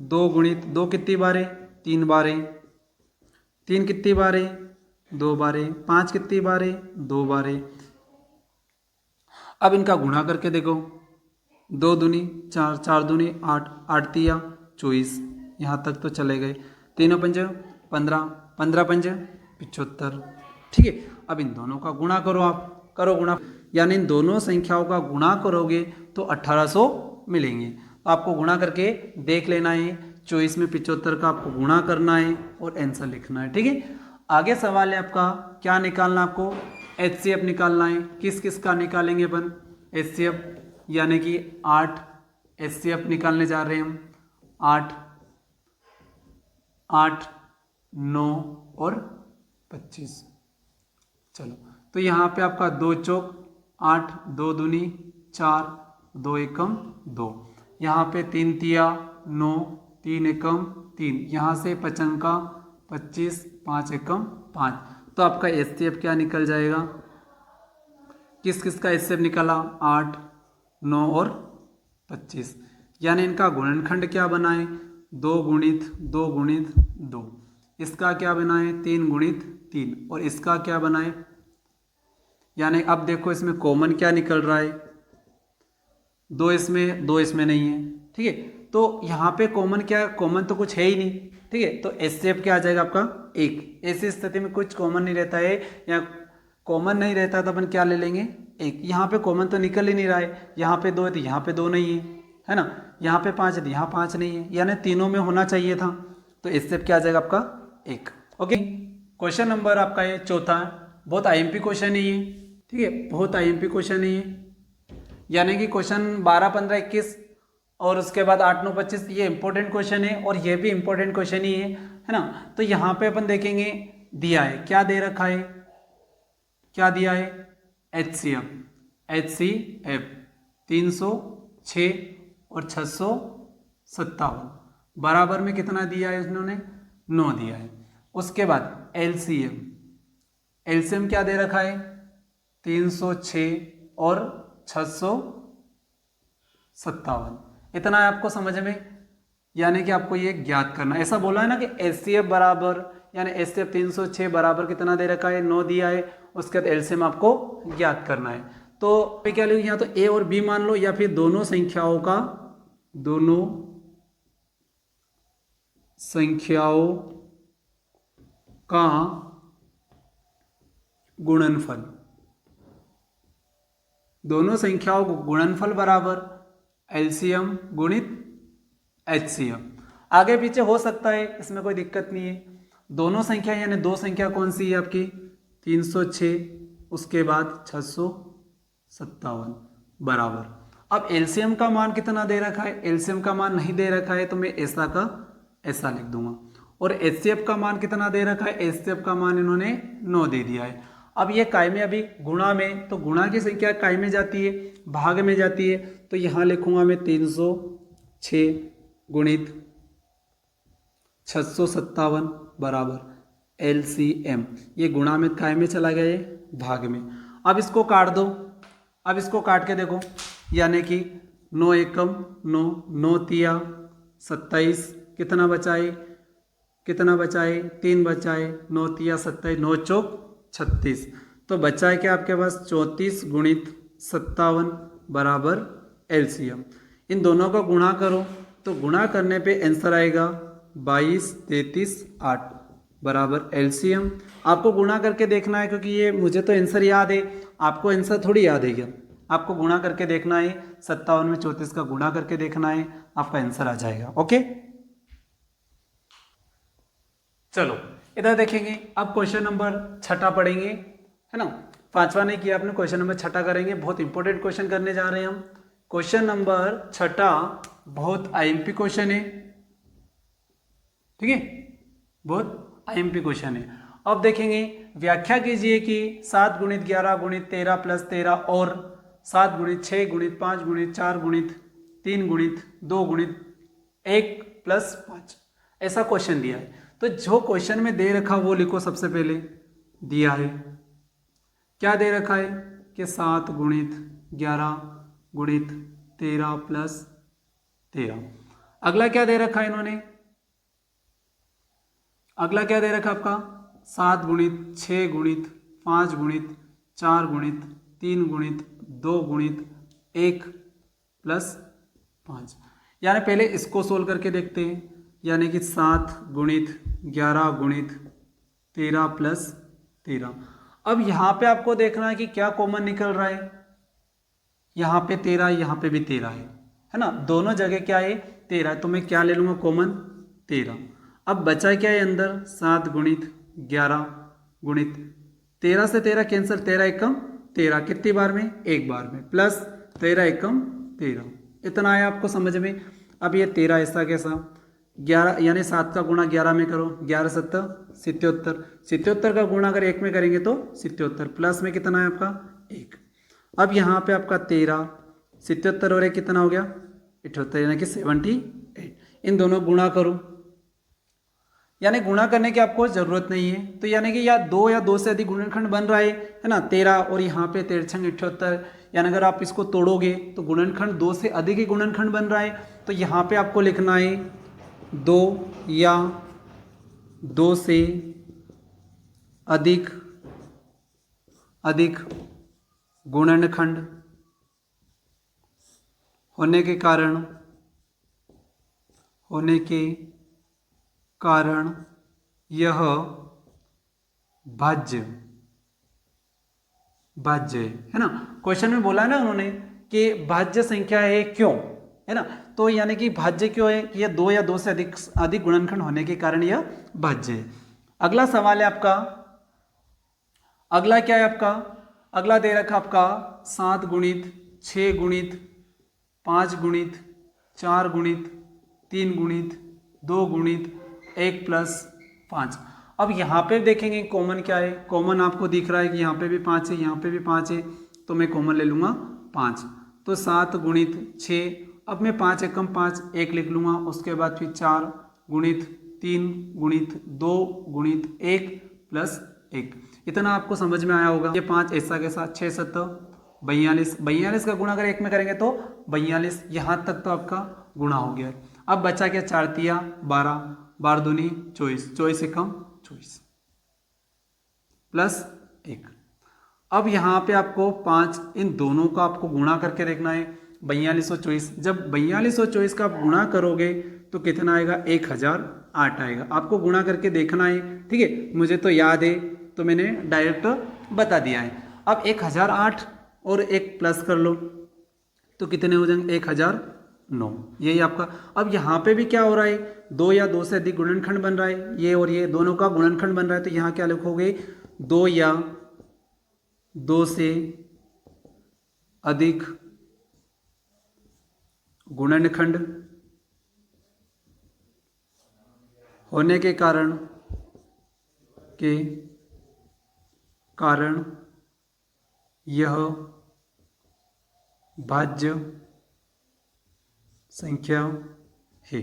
2 गुणित 2 कितनी बार है 3 बार है, 3 कितनी बार है 2 बार है, 5 कितनी बार है 2 बार है। अब इनका गुणा करके देखो, 2 दूनी 4, 4 दूनी 8, 8 तिया 24, यहाँ तक तो चले गए, 3 पंज 15, 15 पंज 75, ठीक है। अब इन दोनों का गुणा करो, आप करो गुणा, यानी इन दोनों संख्याओं का गुणा करोगे तो 1800 मिलेंगे। तो आपको गुणा करके देख लेना है, 24 में 75 का आपको गुणा करना है और आंसर लिखना है, ठीक है। आगे सवाल है आपका क्या निकालना, आपको HCF निकालना है। किस किस का निकालेंगे अपन HCF, यानी कि 8 HCF निकालने जा रहे हैं हम, 8 8 9 और 25। चलो, तो यहाँ पे आपका 2 चौक 8, 2 दूनी 4, 2 एकम 2, यहाँ पे 3 तिया 9, 3 एकम 3, यहाँ से 5 का 25, 5 एकम 5। तो आपका HCF क्या निकल जाएगा, किस किस का HCF निकला 8 9 और 25, यानी इनका गुणनखंड क्या बना है 2 गुणित 2 गुणित 2, इसका क्या बना है 3 गुणित 3 और इसका क्या बना है, यानी अब देखो इसमें कॉमन क्या निकल रहा है, 2 इसमें नहीं है, ठीक है। तो यहाँ पे कॉमन क्या है, कॉमन तो कुछ है ही नहीं, ठीक है। तो HCF क्या आ जाएगा आपका 1। ऐसी स्थिति में कुछ कॉमन नहीं रहता है या कॉमन नहीं रहता तो अपन क्या ले लेंगे 1। यहाँ पे कॉमन तो निकल ही नहीं रहा है, यहाँ पे 2 है तो यहाँ पे 2 नहीं है ना, यहाँ पे 5 है तो यहाँ 5 नहीं है, यानी तीनों में होना चाहिए था। तो HCF क्या आ जाएगा आपका 1। ओके, क्वेश्चन नंबर आपका ये चौथा, बहुत IMP क्वेश्चन है ये, ठीक है, बहुत IMP क्वेश्चन है ये, यानी कि क्वेश्चन 12 15 21 और उसके बाद 8 9 25, ये इंपॉर्टेंट क्वेश्चन है और ये भी इंपॉर्टेंट क्वेश्चन ही है ना। तो यहाँ पे अपन देखेंगे दिया है, क्या दे रखा है, क्या दिया है HCF 306 और 657, बराबर में कितना दिया है उन्होंने 9 दिया है। उसके बाद एलसीएम क्या दे रखा है 306 और 657, इतना है आपको समझ में, यानी कि आपको ये ज्ञात करना, ऐसा बोला है ना कि HCF बराबर, यानी HCF 306 बराबर कितना दे रखा है 9 दिया है, उसके बाद एलसीएम आपको ज्ञात करना है। तो क्या लिखो, या तो A और B मान लो या फिर दोनों संख्याओं का गुणनफल, दोनों संख्याओं को गुणनफल बराबर एलसीएम गुणित HCF। आगे पीछे हो सकता है, इसमें कोई दिक्कत नहीं है। दोनों संख्या यानी दो संख्या कौन सी है आपकी 306, उसके बाद 657 बराबर। अब एलसीएम का मान कितना दे रखा है, एलसीएम का मान नहीं दे रखा है तो मैं ऐसा का ऐसा लिख दूंगा। और एचसीएफ का मान कितना दे रखा है, एचसीएफ का मान इन्होंने 9 दे दिया है। अब ये काय में अभी गुणा में, तो गुणा की संख्या काय में जाती है, भाग में जाती है, तो यहाँ लिखूंगा मैं 306 गुणित 657 बराबर एलसीएम। ये गुणा में काय में चला गया, ये भाग में। अब इसको काट दो, अब इसको काट के देखो, यानी कि 9 एकम 9, 9 तिया 27, कितना बचाए, कितना बचाए, 3 बचाए, 9 तिया 27, 9 चौक 36, तो बचा है क्या आपके पास 34 गुणित 57 बराबर एलसीएम। इन दोनों का गुणा करो, तो गुणा करने पे आंसर आएगा 22, 33, 8 बराबर एलसीएम। आपको गुणा करके देखना है, क्योंकि ये मुझे तो आंसर याद है, आपको आंसर थोड़ी याद है क्या। आपको गुणा करके देखना है, 57 में 34 का गुणा करके देखना है, आपका आंसर आ जाएगा। ओके, चलो इधर देखेंगे। अब क्वेश्चन नंबर 6 पढ़ेंगे, है ना। 5वां नहीं किया आपने, क्वेश्चन नंबर 6 करेंगे। बहुत इंपॉर्टेंट क्वेश्चन करने जा रहे हैं हम। क्वेश्चन नंबर 6 बहुत आईएमपी क्वेश्चन है, ठीक है, बहुत आईएमपी क्वेश्चन है। अब देखेंगे, व्याख्या कीजिए कि 7 गुणित 11 गुणित 13 प्लस 13 और 7 गुणित 6 गुणित 5 गुणित 4 गुणित 3 गुणित 2 गुणित 1 प्लस 5, ऐसा क्वेश्चन दिया है। तो जो क्वेश्चन में दे रखा वो लिखो। सबसे पहले दिया है, क्या दे रखा है कि 7 गुणित 11 गुणित 13 प्लस 13। अगला क्या दे रखा है इन्होंने, अगला क्या दे रखा आपका 7 गुणित 6 गुणित 5 गुणित 4 गुणित 3 गुणित 2 गुणित 1 प्लस 5। यानी पहले इसको सोल्व करके देखते हैं, यानी कि 7 गुणित 11 गुणित 13 प्लस 13। अब यहाँ पे आपको देखना है कि क्या कॉमन निकल रहा है। यहाँ पे 13, यहाँ पे भी 13 है ना, दोनों जगह क्या है 13 है, तो मैं क्या ले लूँगा कॉमन 13। अब बचा क्या है अंदर 7 गुणित 11 गुणित 13 से 13 कैंसिल, 13 एकम 13, कितनी बार में, एक बार में, प्लस 13 एकम 13, इतना आया आपको समझ में। अब ये 13 ऐसा कैसा, 11 यानी 7 का गुणा 11 में करो, 11 7 77, 77 का गुणा अगर 1 में करेंगे तो 77, प्लस में कितना है आपका 1। अब यहाँ पे आपका 13 77 और 1 कितना हो गया 78, यानी कि 78। इन दोनों गुणा करो, यानी गुणा करने की आपको जरूरत नहीं है। तो यानी कि या 2 या 2 से अधिक गुणनखंड बन रहा है ना, 13 और यहाँ पे 13 78, यानी अगर आप इसको तोड़ोगे तो गुणनखंड 2 से अधिक ही गुणनखंड बन रहा है। तो यहाँ पे आपको लिखना है 2 या 2 से अधिक गुणनखंड होने के कारण यह भाज्य है ना। क्वेश्चन में बोला है ना उन्होंने कि भाज्य संख्या है क्यों, है ना, तो यानी कि भाज्य क्यों है कि यह 2 या 2 से अधिक गुणनखंड होने के कारण यह भाज्य है। अगला सवाल है आपका, अगला क्या है आपका, अगला दे रखा आपका 7 गुणित 6 गुणित 5 गुणित 4 गुणित 3 गुणित 2 गुणित 1 प्लस 5। अब यहाँ पे देखेंगे कॉमन क्या है, कॉमन आपको दिख रहा है कि यहाँ पे भी 5 है, यहाँ पे भी 5 है, तो मैं कॉमन ले लूँगा 5। तो 7 गुणित 6, अब मैं 5 एकम 5 1 लिख लूँगा, उसके बाद फिर 4 गुणित 3 गुणित 2 गुणित 1 प्लस 1। इतना आपको समझ में आया होगा। ये 5 ऐसा के साथ 6 7 42, 42 का गुणा अगर 1 में करेंगे तो 42, यहाँ तक तो आपका गुणा हो गया। अब बचा क्या 4 तिया 12, 12 दूनी 24, 24 एकम 24 प्लस 1। अब यहाँ पे आपको 5, इन दोनों का आपको गुणा करके देखना है 42 और 24। जब 42 और 24 का आप गुणा करोगे तो कितना आएगा 1008 आएगा। आपको गुणा करके देखना है, ठीक है, मुझे तो याद है तो मैंने डायरेक्ट बता दिया है। अब 1008 और 1 प्लस कर लो तो कितने हो जाएंगे 1009, यही आपका। अब यहाँ पे भी क्या हो रहा है 2 या 2 से अधिक गुणनखंड बन रहा है, ये और ये दोनों का गुणनखंड बन रहा है, तो यहाँ क्या लिखोगे 2 या 2 से अधिक गुणनखंड होने के कारण यह भाज्य संख्या है।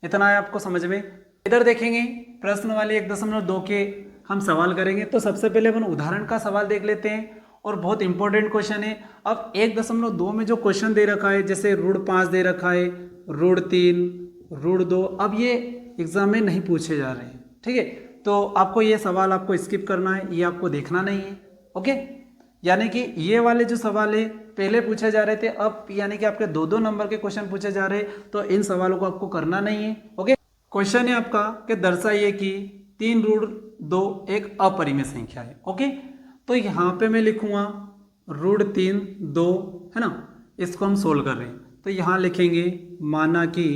इतना है आपको समझ में। इधर देखेंगे प्रश्न वाले 1.2 के हम सवाल करेंगे। तो सबसे पहले अपन उदाहरण का सवाल देख लेते हैं और बहुत इंपॉर्टेंट क्वेश्चन है। अब 1.2 में जो क्वेश्चन दे रखा है, जैसे √5 दे रखा है, √3, √2, अब ये एग्जाम में नहीं पूछे जा रहे हैं, ठीक है। तो आपको ये सवाल आपको स्किप करना है, ये आपको देखना नहीं है, ओके। यानी कि ये वाले जो सवाल है पहले पूछे जा रहे थे, अब यानी कि आपके 2-2 नंबर के क्वेश्चन पूछे जा रहे हैं, तो इन सवालों को आपको करना नहीं है, ओके। क्वेश्चन है आपका कि दर्शाइए कि 3√2 एक अपरिमेय संख्या है, ओके। तो यहाँ पे मैं लिखूंगा √3 2, है ना, इसको हम सोल्व कर रहे हैं। तो यहाँ लिखेंगे माना कि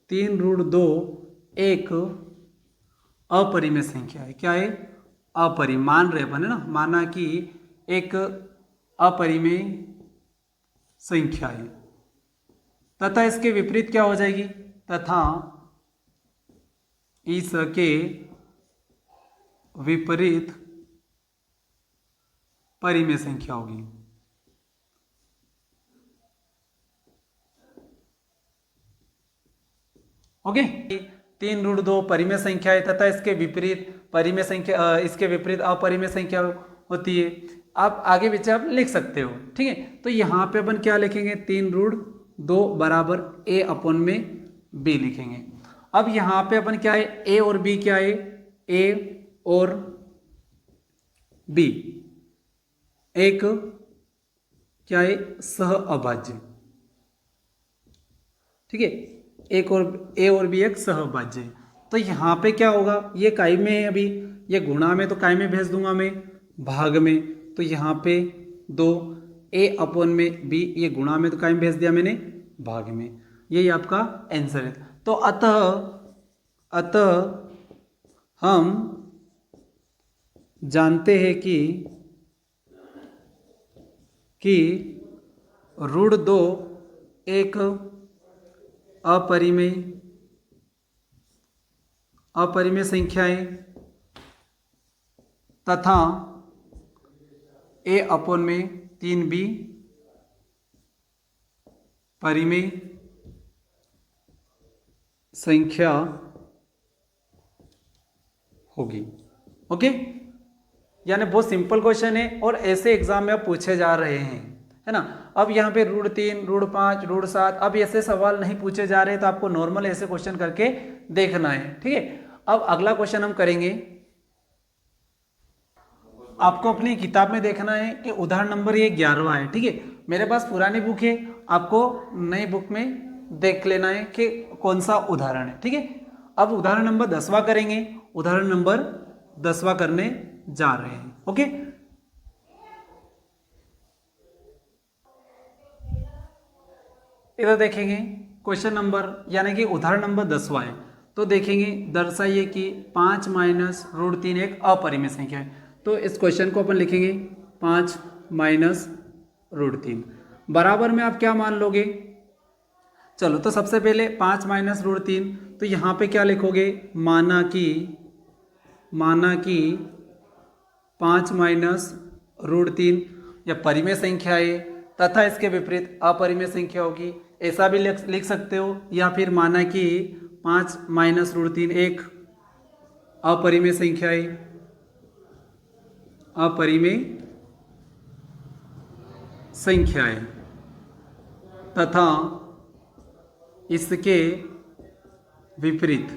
3√2 एक अपरिमेय संख्या है। क्या है? अपरिमेय। मान रहे अपन, है ना, माना कि एक अपरिमेय संख्या है तथा इसके विपरीत क्या हो जाएगी? तथा इसके विपरीत परिमेय संख्या होगी। ओके, 3√2 परिमेय संख्या है तथा इसके विपरीत परिमेय संख्या, इसके विपरीत अपरिमेय संख्या होती है। आप आगे पीछे आप लिख सकते हो, ठीक है। तो यहाँ पे अपन क्या लिखेंगे? 3√2 बराबर a/b लिखेंगे। अब यहाँ पे अपन क्या है? a और b क्या है? a और b एक क्या है? सह अभाज्य, ठीक है। एक और a और b एक सहभाज्य है। तो यहाँ पे क्या होगा? ये काय में है, अभी ये गुणा में, तो काय में भेज दूंगा मैं भाग में। तो यहाँ पे 2 a/b, ये गुणा में, तो काय में भेज दिया मैंने भाग में। यही आपका आंसर है। तो अतः हम जानते हैं कि √2 एक अपरिमेय संख्या है तथा a/3b परिमेय संख्या होगी, ओके। यानी बहुत सिंपल क्वेश्चन है और ऐसे एग्जाम में आप पूछे जा रहे हैं, है ना। अब यहाँ पे √3, √5, √7, अब ऐसे सवाल नहीं पूछे जा रहे, तो आपको नॉर्मल ऐसे क्वेश्चन करके देखना है, ठीक है। अब अगला क्वेश्चन हम करेंगे। आपको अपनी किताब में देखना है कि उदाहरण नंबर ये 11वां है, ठीक है। मेरे पास पुरानी बुक है, आपको नई बुक में देख लेना है कि कौन सा उदाहरण है, ठीक है। अब उदाहरण नंबर 10वां करेंगे। उदाहरण नंबर 10वां करने जा रहे हैं, ओके। इधर देखेंगे क्वेश्चन नंबर, यानी कि उदाहरण नंबर 10वां है। तो देखेंगे दर्शाइए कि 5 - √3 एक अपरिमेय संख्या है। तो इस क्वेश्चन को अपन लिखेंगे 5 - √3 बराबर में आप क्या मान लोगे? चलो, तो सबसे पहले 5 - √3, तो यहाँ पे क्या लिखोगे? माना कि 5 - √3 यह परिमेय संख्या है तथा इसके विपरीत अपरिमेय संख्या होगी, ऐसा भी लिख सकते हो। या फिर माना कि 5 - √3 एक अपरिमेय संख्या है, अपरिमेय संख्या है तथा इसके विपरीत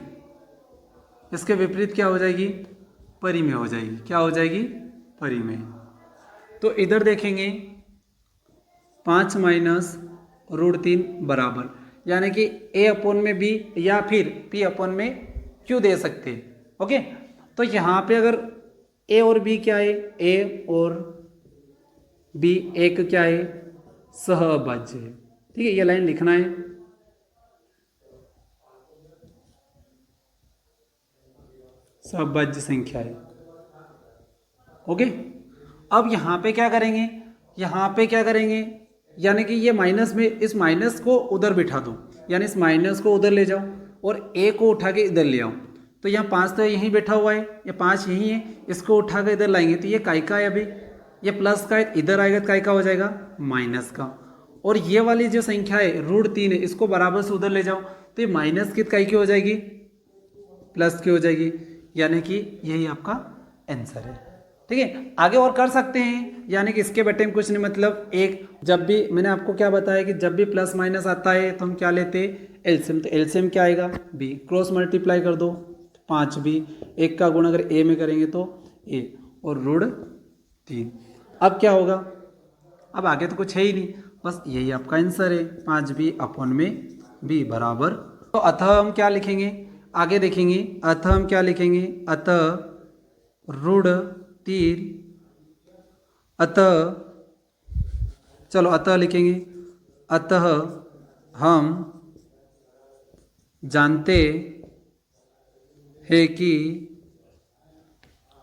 क्या हो जाएगी? परिमेय हो जाएगी। क्या हो जाएगी? परिमेय। तो इधर देखेंगे 5 - √3 बराबर, यानी कि a/b या फिर p/q दे सकते हैं, ओके। तो यहाँ पे अगर a और b क्या है? a और b एक क्या है? सहअभाज्य है, ठीक है। ये लाइन लिखना है। सहअभाज्य संख्या है, ओके। अब यहाँ पे क्या करेंगे? यानी कि ये माइनस में इस माइनस को उधर बिठा दूँ, यानी इस माइनस को उधर ले जाओ और ए को उठा के इधर ले आओ। तो यहाँ 5 तो यहीं बैठा हुआ है, ये 5 यहीं है, इसको उठा कर इधर लाएंगे तो ये काय का है, अभी ये प्लस का है, इधर आएगा तो काय का हो जाएगा, माइनस का। और ये वाली जो संख्या है √3 है, इसको बराबर से उधर ले जाओ तो ये माइनस की काय की हो जाएगी, प्लस की हो जाएगी, यानी कि यही आपका आंसर है। ठीक है, आगे और कर सकते हैं, यानी कि इसके बेटे में कुछ नहीं, मतलब एक जब भी मैंने आपको क्या बताया कि जब भी प्लस माइनस आता है तो हम क्या लेते हैं, एलसीएम। तो एलसीएम क्या आएगा, बी, क्रॉस मल्टीप्लाई कर दो 5b, 1 का गुणा अगर ए में करेंगे तो ए, और √3। अब क्या होगा, अब आगे तो कुछ है ही नहीं, बस यही आपका आंसर है, 5b/b बराबर। तो अतः हम क्या लिखेंगे, आगे देखेंगे, अतः हम क्या लिखेंगे, अतः √3, अतः चलो अतः लिखेंगे, अतः हम जानते हैं कि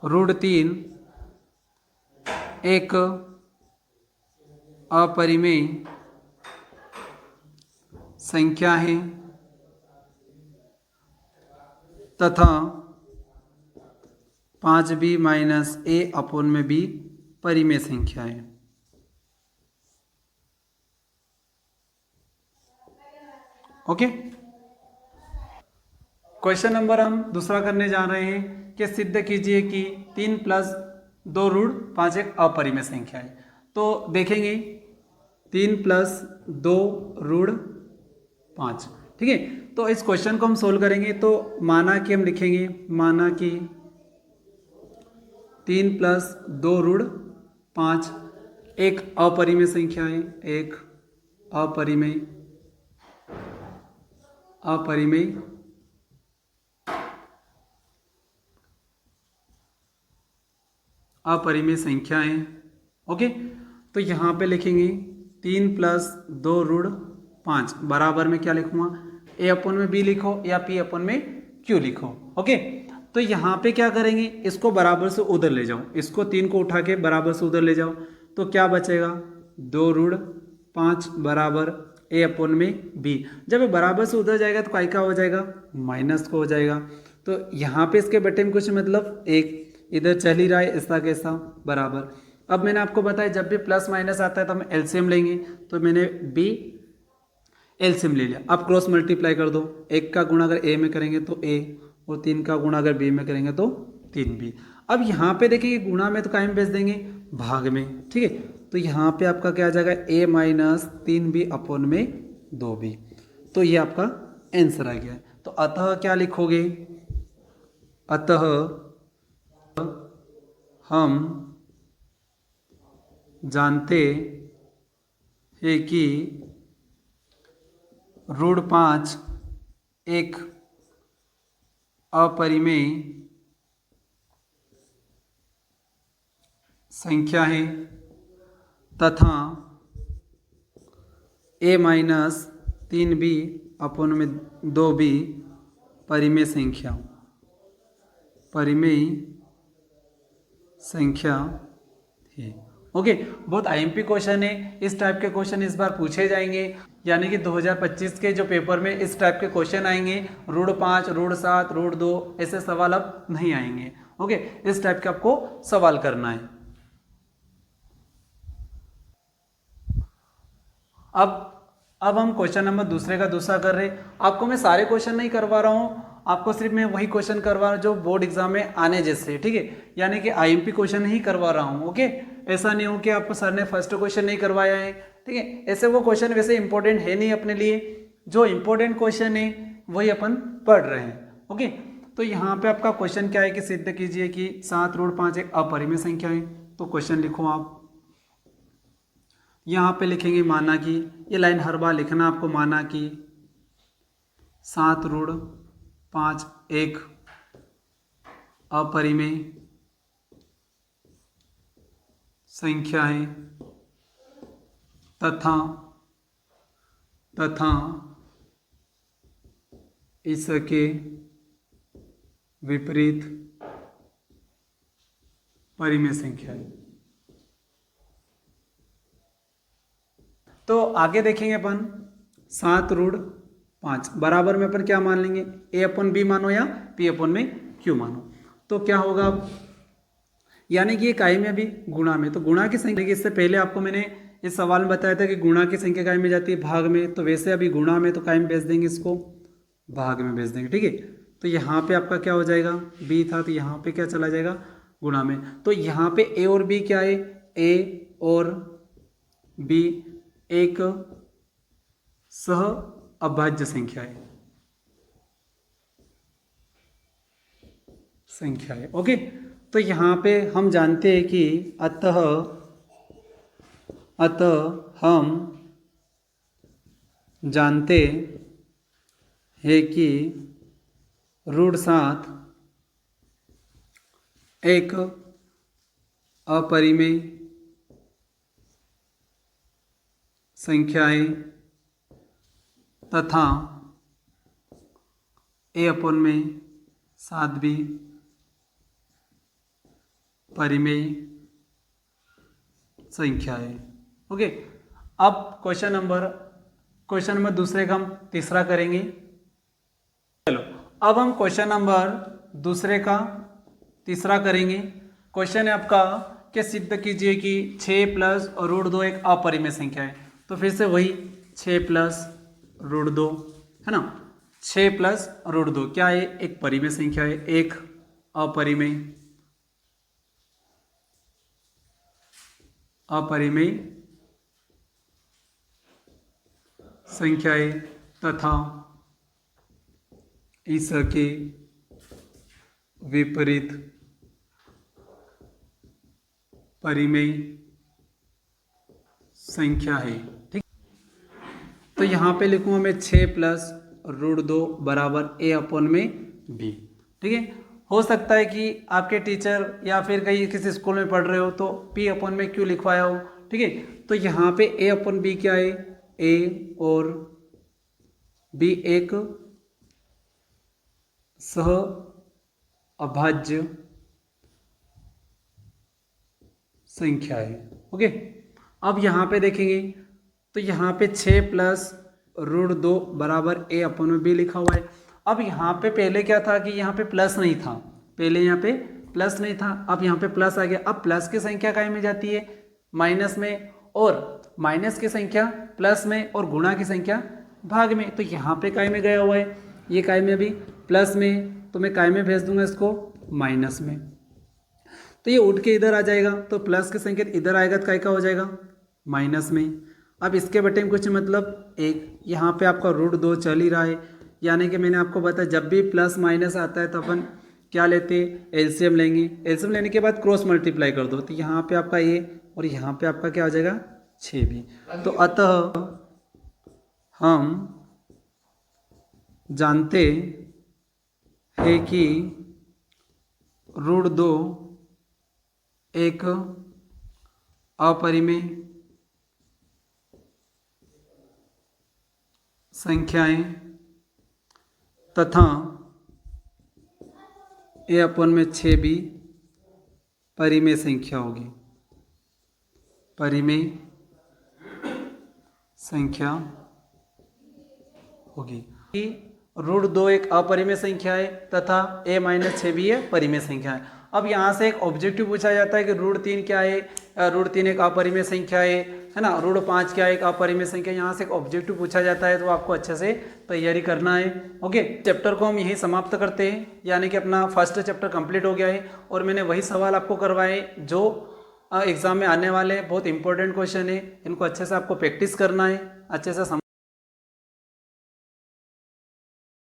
√3 एक अपरिमेय संख्या है तथा 5b-a/b परिमेय संख्या है। ओके, क्वेश्चन नंबर हम दूसरा करने जा रहे हैं कि सिद्ध कीजिए कि 3 + 2 √5 एक अपरिमेय संख्या है। तो देखेंगे 3 + 2 √5, ठीक है। तो इस क्वेश्चन को हम सोल्व करेंगे तो माना कि हम लिखेंगे, माना कि 3 + 2 √5 एक अपरिमेय संख्या है, एक अपरिमेय संख्या है। ओके, तो यहाँ पे लिखेंगे 3 + 2 √5 बराबर में क्या लिखूंगा, a/b लिखो या p/q लिखो। ओके, तो यहाँ पे क्या करेंगे, इसको बराबर से उधर ले जाओ, इसको 3 को उठा के बराबर से उधर ले जाओ तो क्या बचेगा, 2 √5 बराबर a/b। जब ये बराबर से उधर जाएगा तो काय का हो जाएगा, माइनस को हो जाएगा। तो यहाँ पे इसके बटे में कुछ मतलब एक इधर चल ही रहा है, ऐसा कैसा बराबर। अब मैंने आपको बताया जब भी प्लस माइनस आता है तो हम एलसीएम लेंगे, तो मैंने बी एलसीएम ले लिया। अब क्रॉस मल्टीप्लाई कर दो, 1 का गुणा अगर ए में करेंगे तो ए, और 3 का गुणा अगर बी में करेंगे तो 3b। अब यहाँ पे देखिए गुणा में तो कायम भेज देंगे भाग में, ठीक है। तो यहाँ पे आपका क्या आ जाएगा, a-3b/2b। तो ये आपका आंसर आ गया है। तो अतः क्या लिखोगे, अतः हम जानते हैं कि √5 एक अपरिमेय संख्या है तथा a-3b/2b परिमेय संख्या है। ओके, बहुत आईएमपी क्वेश्चन है, इस टाइप के क्वेश्चन इस बार पूछे जाएंगे, यानी कि 2025 के जो पेपर में इस टाइप के क्वेश्चन आएंगे, √5, √7, √2 ऐसे सवाल अब नहीं आएंगे। ओके, इस टाइप के आपको सवाल करना है। अब हम क्वेश्चन नंबर दूसरे का दूसरा कर रहे हैं। आपको मैं सारे क्वेश्चन नहीं करवा रहा हूँ, आपको सिर्फ मैं वही क्वेश्चन करवा रहा हूँ जो बोर्ड एग्जाम में आने जैसे, ठीक है, यानी कि आईएमपी क्वेश्चन ही करवा रहा हूँ। ओके, ऐसा नहीं हो कि आपको सर ने फर्स्ट क्वेश्चन नहीं करवाया है, ठीक है। ऐसे वो क्वेश्चन वैसे इंपॉर्टेंट है नहीं अपने लिए, जो इंपॉर्टेंट क्वेश्चन है वही अपन पढ़ रहे हैं। ओके, तो यहाँ पे आपका क्वेश्चन क्या है कि सिद्ध कीजिए कि 7 √5 एक अपरिमेय संख्या है। तो क्वेश्चन लिखो आप, यहाँ पे लिखेंगे माना कि, ये लाइन हर बार लिखना आपको, माना कि 7 √5 एक अपरिमेय संख्या है तथा इसके विपरीत परिमेय संख्या है। तो आगे देखेंगे अपन 7√5 बराबर में अपन क्या मान लेंगे, ए अपन बी मानो या पी अपन में क्यू मानो। तो क्या होगा अब, यानी कि ये काय में अभी गुणा में, तो गुणा की संख्या, इससे पहले आपको मैंने इस सवाल में बताया था कि गुणा की संख्या काय में जाती है भाग में, तो वैसे अभी गुणा में, तो काय में भेज देंगे इसको, भाग में भेज देंगे। ठीक है, तो यहाँ पे आपका क्या हो जाएगा, बी था तो यहाँ पे क्या चला जाएगा, गुणा में। तो यहाँ पे ए और बी क्या है, ए और बी एक सह अभाज्य संख्या है, ओके। तो यहाँ पे हम जानते हैं कि अतः हम जानते हैं कि √7 एक अपरिमेय संख्या है तथा ए अपन में 7 भी परिमेय संख्या है, ओके। अब क्वेश्चन नंबर दूसरे का हम तीसरा करेंगे। चलो अब हम क्वेश्चन नंबर दूसरे का तीसरा करेंगे। क्वेश्चन है आपका कि सिद्ध कीजिए कि 6 प्लस √2 एक अपरिमेय संख्या है। तो फिर से वही 6 प्लस √2 है ना, 6 प्लस √2 क्या है, एक परिमेय संख्या है, एक अपरिमेय संख्या है तथा इसके विपरीत परिमेय संख्या है। ठीक, तो यहाँ पे लिखूंगा मैं 6 प्लस √2 बराबर ए अपन में बी। ठीक है, हो सकता है कि आपके टीचर या फिर कहीं किसी स्कूल में पढ़ रहे हो तो पी अपन में क्यों लिखवाया हो। ठीक है, तो यहाँ पे ए अपन बी क्या है, ए और बी एक सह अभाज्य संख्या है, ओके। अब यहाँ पे देखेंगे तो यहाँ पे 6 प्लस √2 बराबर ए अपन में बी लिखा हुआ है। अब यहाँ पे पहले क्या था कि यहाँ पे प्लस नहीं था, पहले यहाँ पे प्लस नहीं था, अब यहाँ पे प्लस आ गया। अब प्लस की संख्या काय में जाती है, माइनस में, और माइनस की संख्या प्लस में, और गुणा की संख्या भाग में। तो यहाँ पे काय में गया हुआ है, ये काय में अभी प्लस में, तो मैं काय में भेज दूंगा इसको माइनस में। तो ये उठ के इधर आ जाएगा, तो प्लस की संख्या इधर आएगा तो काय का हो जाएगा माइनस में। अब इसके बटे में कुछ मतलब एक, यहाँ पे आपका √2 चल ही रहा है, यानी कि मैंने आपको बताया जब भी प्लस माइनस आता है तो अपन क्या लेते हैं, एलसीएम लेंगे। एलसीएम लेने के बाद क्रॉस मल्टीप्लाई कर दो, तो यहाँ पे आपका ए और यहाँ पे आपका क्या हो जाएगा 6 भी। तो अतः हम जानते हैं कि √2 एक अपरिमेय संख्याएं तथा ए अपन में 6 भी परिमेय संख्या होगी, परिमेय संख्या होगी। √2 एक अपरिमेय संख्या है तथा a - 6 भी है परिमेय संख्या है। अब यहाँ से एक ऑब्जेक्टिव पूछा जाता है कि √3 क्या है, √3 एक अपरिमेय संख्या है ना, √5 क्या है, एक अपरिमेय संख्या। यहाँ से एक ऑब्जेक्टिव पूछा जाता है तो आपको अच्छे से तैयारी करना है, ओके। चैप्टर को हम यही समाप्त करते हैं, यानी कि अपना फर्स्ट चैप्टर कंप्लीट हो गया है और मैंने वही सवाल आपको करवाए जो एग्जाम में आने वाले हैं। बहुत इंपॉर्टेंट क्वेश्चन है, इनको अच्छे से आपको प्रैक्टिस करना है, अच्छे से